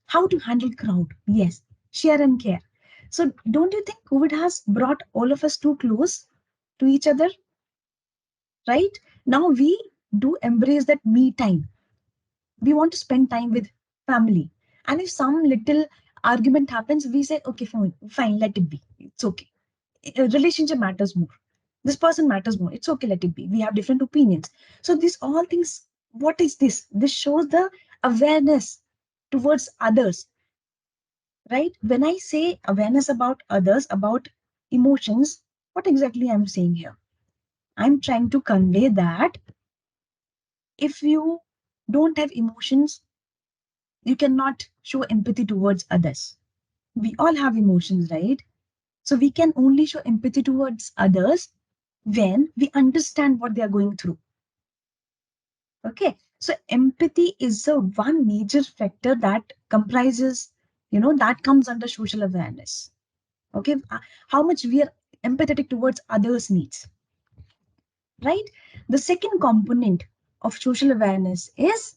How to handle crowd. Yes, share and care. So don't you think COVID has brought all of us too close to each other? Right now we do embrace that me time. We want to spend time with family, and if some little argument happens, we say okay, fine, let it be, it's okay. A relationship matters more, this person matters more, it's okay, let it be, we have different opinions. So these all things, what is this shows the awareness towards others, right? When I say awareness about others, about emotions, what exactly I'm saying here? I'm trying to convey that if you don't have emotions, you cannot show empathy towards others. We all have emotions, right? So we can only show empathy towards others when we understand what they are going through. Okay. So empathy is the one major factor that comprises, that comes under social awareness. Okay. How much we are empathetic towards others' needs, right? The second component of social awareness is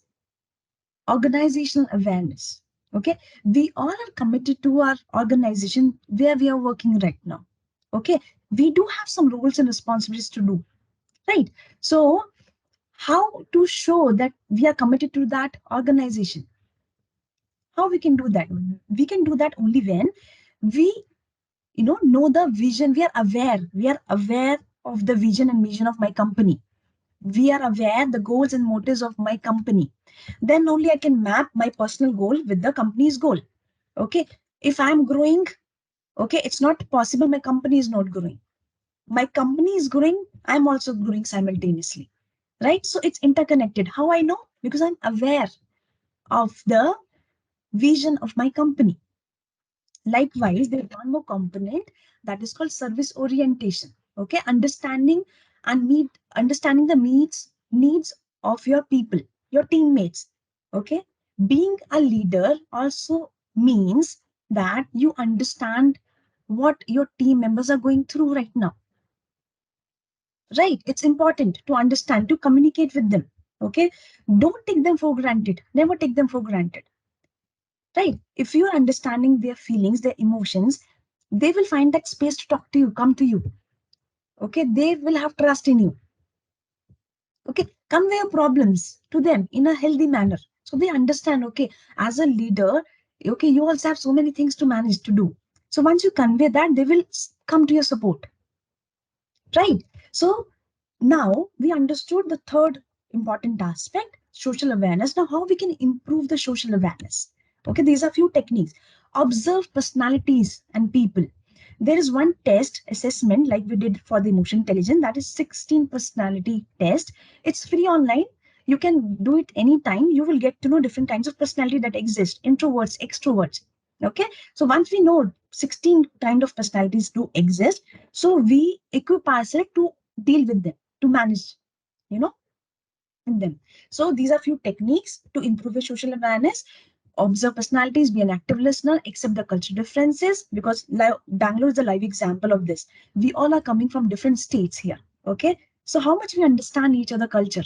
organizational awareness. Okay, we all are committed to our organization where we are working right now. Okay, we do have some roles and responsibilities to do, right? So how to show that we are committed to that organization? How we can do that? We can do that only when we know the vision. We are aware of the vision and mission of my company. We are aware the goals and motives of my company. Then only I can map my personal goal with the company's goal. Okay, if I'm growing, okay, it's not possible my company is not growing. My company is growing, I'm also growing simultaneously, right? So it's interconnected. How I know? Because I'm aware of the vision of my company. Likewise, there's one more component that is called service orientation. Okay, understanding the needs of your people, your teammates. Okay, being a leader also means that you understand what your team members are going through right now. Right, it's important to understand, to communicate with them. Okay, don't take them for granted. Never take them for granted. Right, if you're understanding their feelings, their emotions, they will find that space to talk to you, come to you. Okay, they will have trust in you. Okay, convey your problems to them in a healthy manner, so they understand, okay, as a leader, okay, you also have so many things to manage, to do. So once you convey that, they will come to your support. Right, so now we understood the third important aspect, social awareness. Now, how we can improve the social awareness? Okay, these are few techniques. Observe personalities and people. There is one test assessment like we did for the emotion intelligence, that is 16 personality test. It's free online. You can do it anytime. You will get to know different kinds of personality that exist, introverts, extroverts. Okay, so once we know 16 kind of personalities do exist, so we equip ourselves to deal with them, to manage, you know, in them. So these are few techniques to improve your social awareness. Observe personalities, be an active listener, accept the cultural differences, because Bangalore is a live example of this. We all are coming from different states here. Okay, so how much we understand each other culture,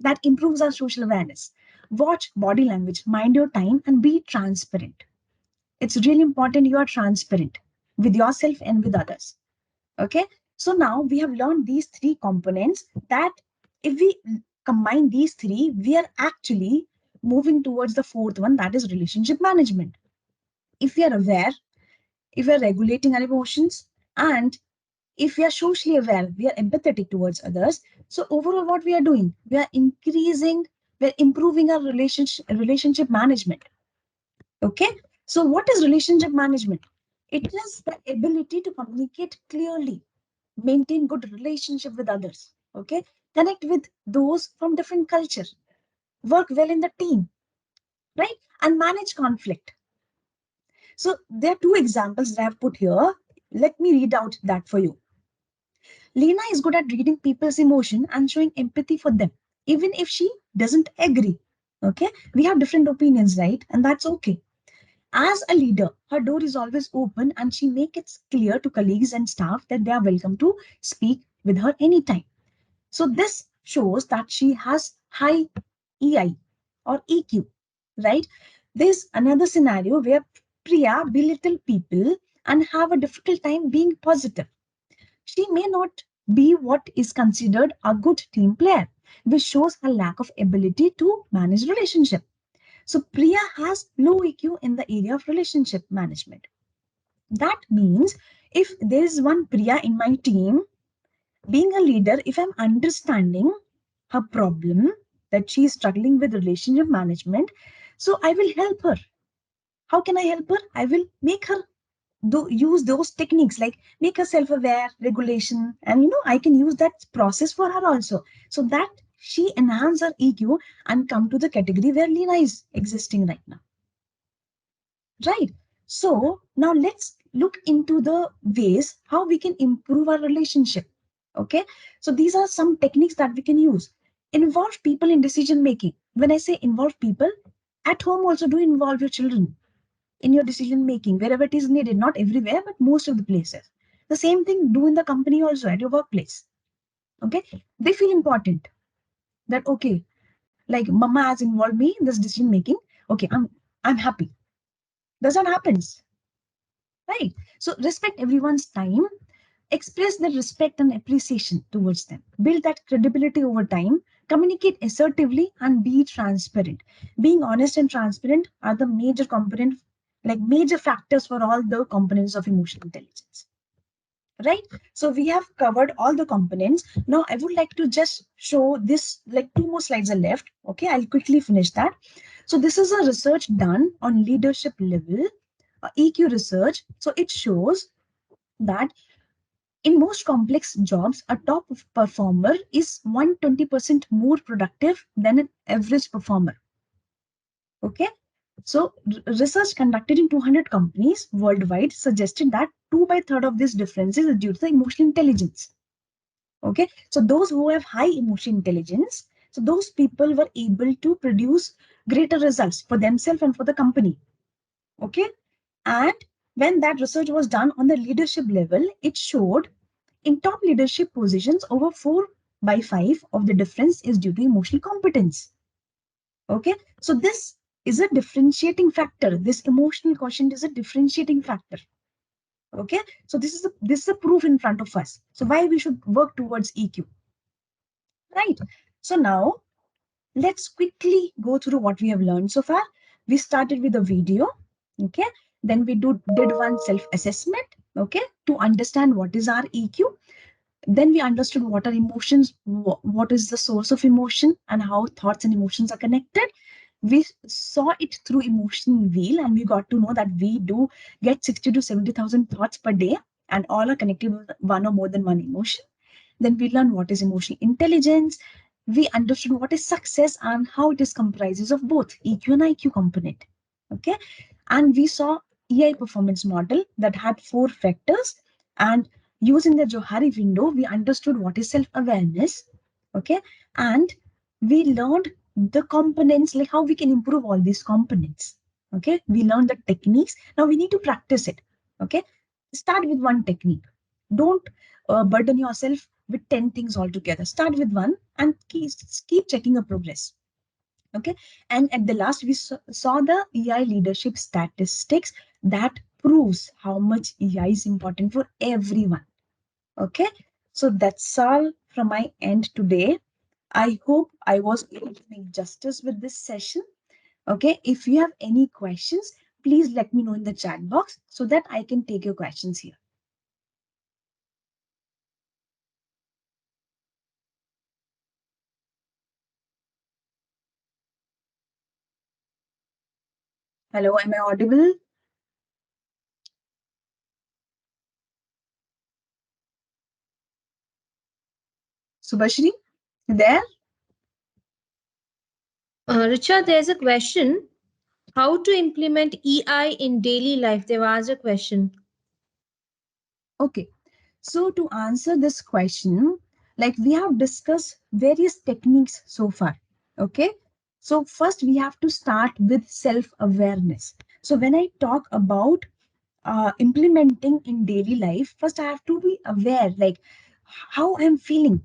that improves our social awareness. Watch body language, mind your time, and be transparent. It's really important you are transparent with yourself and with others. Okay, so now we have learned these three components, that if we combine these three, we are actually moving towards the fourth one, that is relationship management. If we are aware, if we are regulating our emotions, and if we are socially aware, we are empathetic towards others. So overall, what we are doing, we're improving our relationship management. Okay, so what is relationship management? It is the ability to communicate clearly, maintain good relationship with others. Okay, connect with those from different culture, work well in the team, right? And manage conflict. So there are two examples that I have put here. Let me read out that for you. Lena is good at reading people's emotion and showing empathy for them, even if she doesn't agree. Okay, we have different opinions, right? And that's okay. As a leader, her door is always open and she makes it clear to colleagues and staff that they are welcome to speak with her anytime. So this shows that she has high EI or EQ, right? There's another scenario where Priya belittle people and have a difficult time being positive. She may not be what is considered a good team player, which shows her lack of ability to manage relationship. So Priya has low EQ in the area of relationship management. That means if there is one Priya in my team, being a leader, if I'm understanding her problem that she is struggling with relationship management, so I will help her. How can I help her? I will make her use those techniques like make her self-aware, regulation, and I can use that process for her also, so that she enhance her EQ and come to the category where Lena is existing right now. Right. So now let's look into the ways how we can improve our relationship. Okay. So these are some techniques that we can use. Involve people in decision making. When I say involve people, at home also do involve your children in your decision making wherever it is needed, not everywhere, but most of the places. The same thing do in the company also at your workplace. Okay. They feel important that, okay, like mama has involved me in this decision making. Okay. I'm happy. Does that happens? Right. So respect everyone's time, express the respect and appreciation towards them, build that credibility over time, communicate assertively, and be transparent. Being honest and transparent are the major component, like major factors for all the components of emotional intelligence. Right. So we have covered all the components. Now I would like to just show this, like two more slides are left. Okay, I'll quickly finish that. So this is a research done on leadership level, EQ research. So it shows that in most complex jobs, a top performer is 120% more productive than an average performer. Okay. So research conducted in 200 companies worldwide suggested that 2 by 3rd of this difference is due to the emotional intelligence. Okay. So those who have high emotional intelligence, so those people were able to produce greater results for themselves and for the company. Okay. And when that research was done on the leadership level, it showed in top leadership positions, over 4 by 5 of the difference is due to emotional competence. Okay, so this is a differentiating factor. This emotional quotient is a differentiating factor. Okay, so this is a proof in front of us. So why we should work towards EQ, right? So now let's quickly go through what we have learned so far. We started with a video. Okay, then we did one self-assessment. Okay, to understand what is our EQ. Then we understood what are emotions, what is the source of emotion, and how thoughts and emotions are connected. We saw it through emotion wheel, and we got to know that we do get 60 to 70,000 thoughts per day, and all are connected with one or more than one emotion. Then we learned what is emotional intelligence. We understood what is success and how it is comprises of both EQ and IQ component. Okay, and we saw EI performance model that had 4 factors, and using the Johari window, we understood what is self-awareness. Okay, and we learned the components, like how we can improve all these components. Okay, we learned the techniques. Now we need to practice it. Okay, start with one technique. Don't burden yourself with 10 things altogether. Start with one and keep checking your progress. Okay, and at the last we saw the EI leadership statistics that proves how much EI is important for everyone. Okay, so that's all from my end today. I hope I was able to make justice with this session. Okay, if you have any questions, please let me know in the chat box so that I can take your questions here. Hello, am I audible? Subhashri? There? Richa, there's a question. How to implement EI in daily life? They've asked a question. Okay. So to answer this question, like we have discussed various techniques so far. Okay. So first we have to start with self-awareness. So when I talk about implementing in daily life, first I have to be aware, like how I'm feeling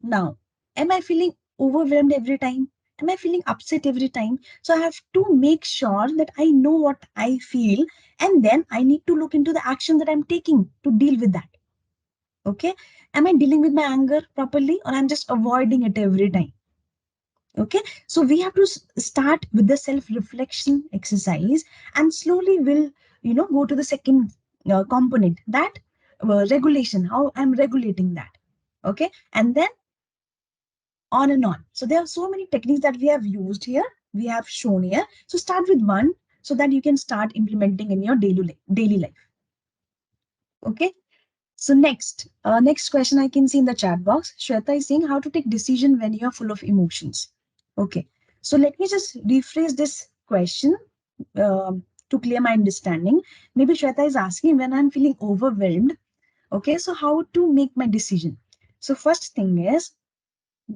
now. Am I feeling overwhelmed every time? Am I feeling upset every time? So I have to make sure that I know what I feel, and then I need to look into the action that I'm taking to deal with that. Okay. Am I dealing with my anger properly, or I'm just avoiding it every time? Okay. So we have to start with the self reflection exercise, and slowly we'll, go to the second component, that regulation, how I'm regulating that. Okay. And then on and on. So there are so many techniques that we have used here, we have shown here. So start with one so that you can start implementing in your daily life. Okay. So next question I can see in the chat box. Shweta is saying how to take decision when you are full of emotions. Okay. So let me just rephrase this question to clear my understanding. Maybe Shweta is asking when I'm feeling overwhelmed. Okay. So how to make my decision? So first thing is,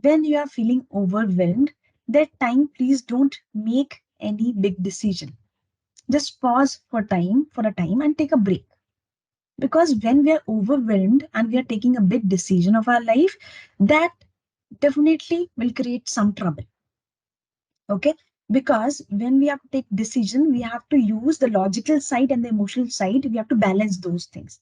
when you are feeling overwhelmed, that time, please don't make any big decision. Just pause for a time and take a break. Because when we are overwhelmed and we are taking a big decision of our life, that definitely will create some trouble. Okay. Because when we have to take decision, we have to use the logical side and the emotional side. We have to balance those things.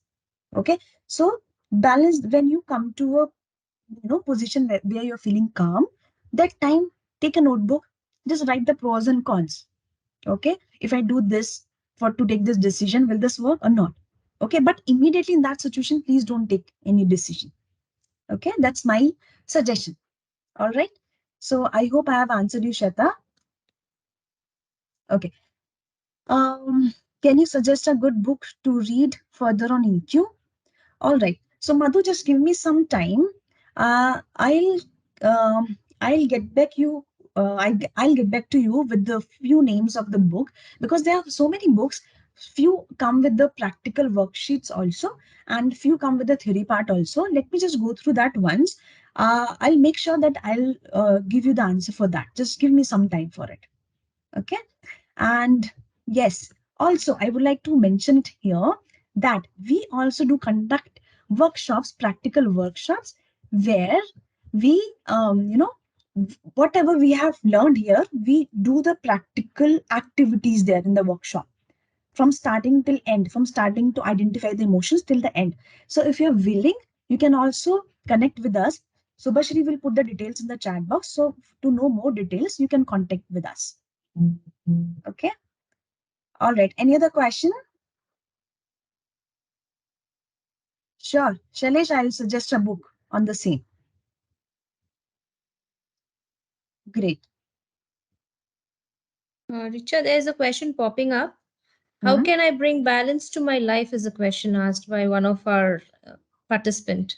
Okay. So balance, when you come to a position where you're feeling calm, that time, take a notebook, just write the pros and cons. Okay. If I do this for to take this decision, will this work or not? Okay. But immediately in that situation, please don't take any decision. Okay. That's my suggestion. All right. So I hope I have answered you, Shweta. Okay. Can you suggest a good book to read further on EQ? All right. So Madhu, just give me some time. I'll get back you. I'll get back to you with the few names of the book, because there are so many books. Few come with the practical worksheets also, and few come with the theory part also. Let me just go through that once. I'll make sure that I'll give you the answer for that. Just give me some time for it. Okay. And yes, also, I would like to mention it here that we also do conduct workshops, practical workshops, where we, whatever we have learned here, we do the practical activities there in the workshop from starting till end, from starting to identify the emotions till the end. So if you're willing, you can also connect with us. Subhashri will put the details in the chat box. So to know more details, you can contact with us. Okay. All right. Any other question? Sure. Shailesh, I'll suggest a book on the same. Great. Richa, there's a question popping up. How Hmm. can I bring balance to my life? Is a question asked by one of our participant.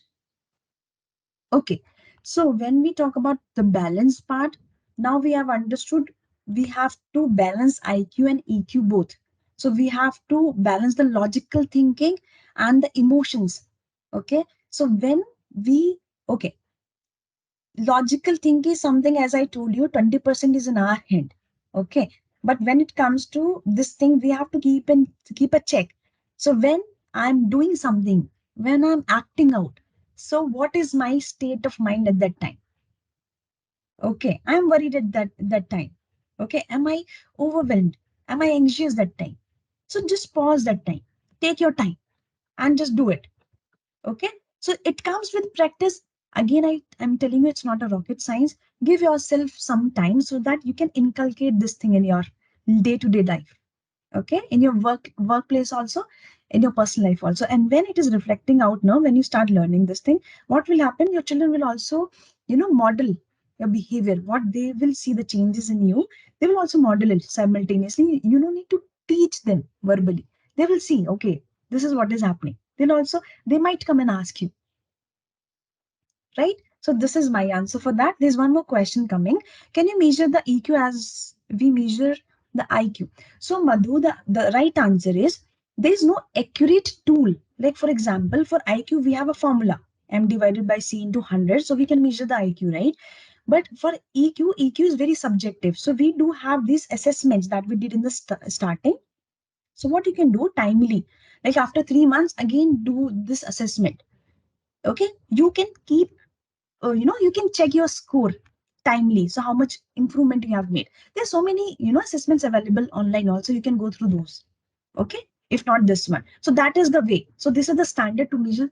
Okay. So when we talk about the balance part, now we have understood we have to balance IQ and EQ both. So we have to balance the logical thinking and the emotions. Okay. So when we, okay, logical thinking is something, as I told you, 20% is in our hand. Okay. But when it comes to this thing, we have to keep a check. So when I'm doing something, when I'm acting out, so what is my state of mind at that time? Okay. I'm worried at that time. Okay. Am I overwhelmed? Am I anxious that time? So just pause that time. Take your time and just do it. Okay. So it comes with practice. Again, I'm telling you, it's not a rocket science. Give yourself some time so that you can inculcate this thing in your day-to-day life. Okay. In your workplace also, in your personal life also. And when it is reflecting out now, when you start learning this thing, what will happen? Your children will also, model your behavior. What they will see the changes in you, they will also model it simultaneously. You don't need to teach them verbally. They will see, okay, this is what is happening. Then also they might come and ask you, right? So this is my answer for that. There's one more question coming. Can you measure the EQ as we measure the IQ? So Madhu, the right answer is there is no accurate tool. Like for example, for IQ, we have a formula. M divided by C into 100. So we can measure the IQ, right? But for EQ is very subjective. So we do have these assessments that we did in the starting. So what you can do timely, like after 3 months, again do this assessment. Okay, you can keep, you can check your score timely. So how much improvement you have made. There's so many, assessments available online. Also, you can go through those. Okay, if not this one. So that is the way. So this is the standard to measure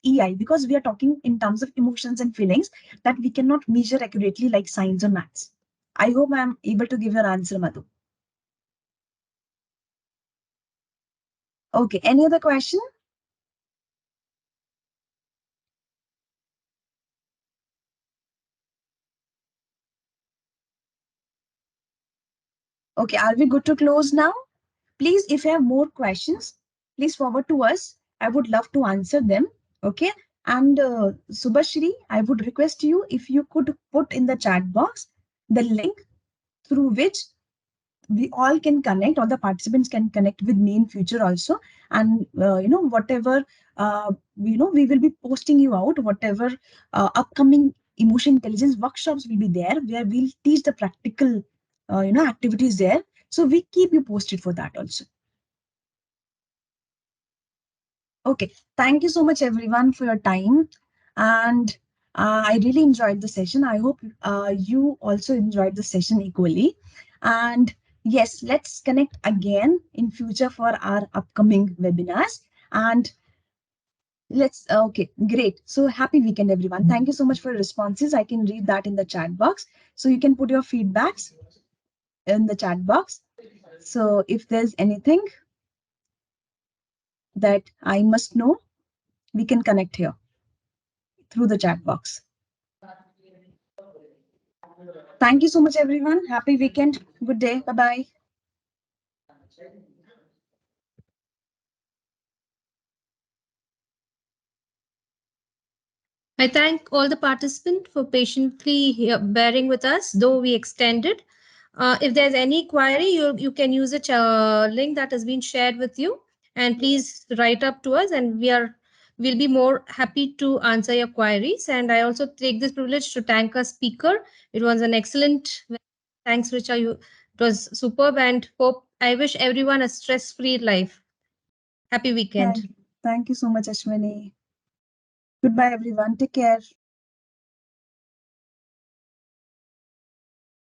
EI because we are talking in terms of emotions and feelings that we cannot measure accurately like science or maths. I hope I'm able to give your answer, Madhu. Okay, any other question? Okay, are we good to close now? Please, if you have more questions, please forward to us. I would love to answer them. Okay. And Subhashri, I would request you if you could put in the chat box the link through which we all can connect, all the participants can connect with me in future also. And whatever we will be posting you out, whatever upcoming emotion intelligence workshops will be there, where we'll teach the practical activities there. So we keep you posted for that also. Okay, thank you so much everyone for your time. And I really enjoyed the session. I hope you also enjoyed the session equally. And yes, let's connect again in future for our upcoming webinars. And okay, great. So happy weekend, everyone. Thank you so much for your responses. I can read that in the chat box. So you can put your feedbacks in the chat box. So if there's anything that I must know, we can connect here through the chat box. Thank you so much, everyone. Happy weekend. Good day. Bye-bye. I thank all the participants for patiently bearing with us, though we extended. If there's any query, you can use a link that has been shared with you, and please write up to us, and we'll be more happy to answer your queries. And I also take this privilege to thank our speaker. It was an excellent. Thanks, Richa. It was superb, and hope I wish everyone a stress-free life. Happy weekend. Thank you so much, Ashwini. Goodbye, everyone. Take care.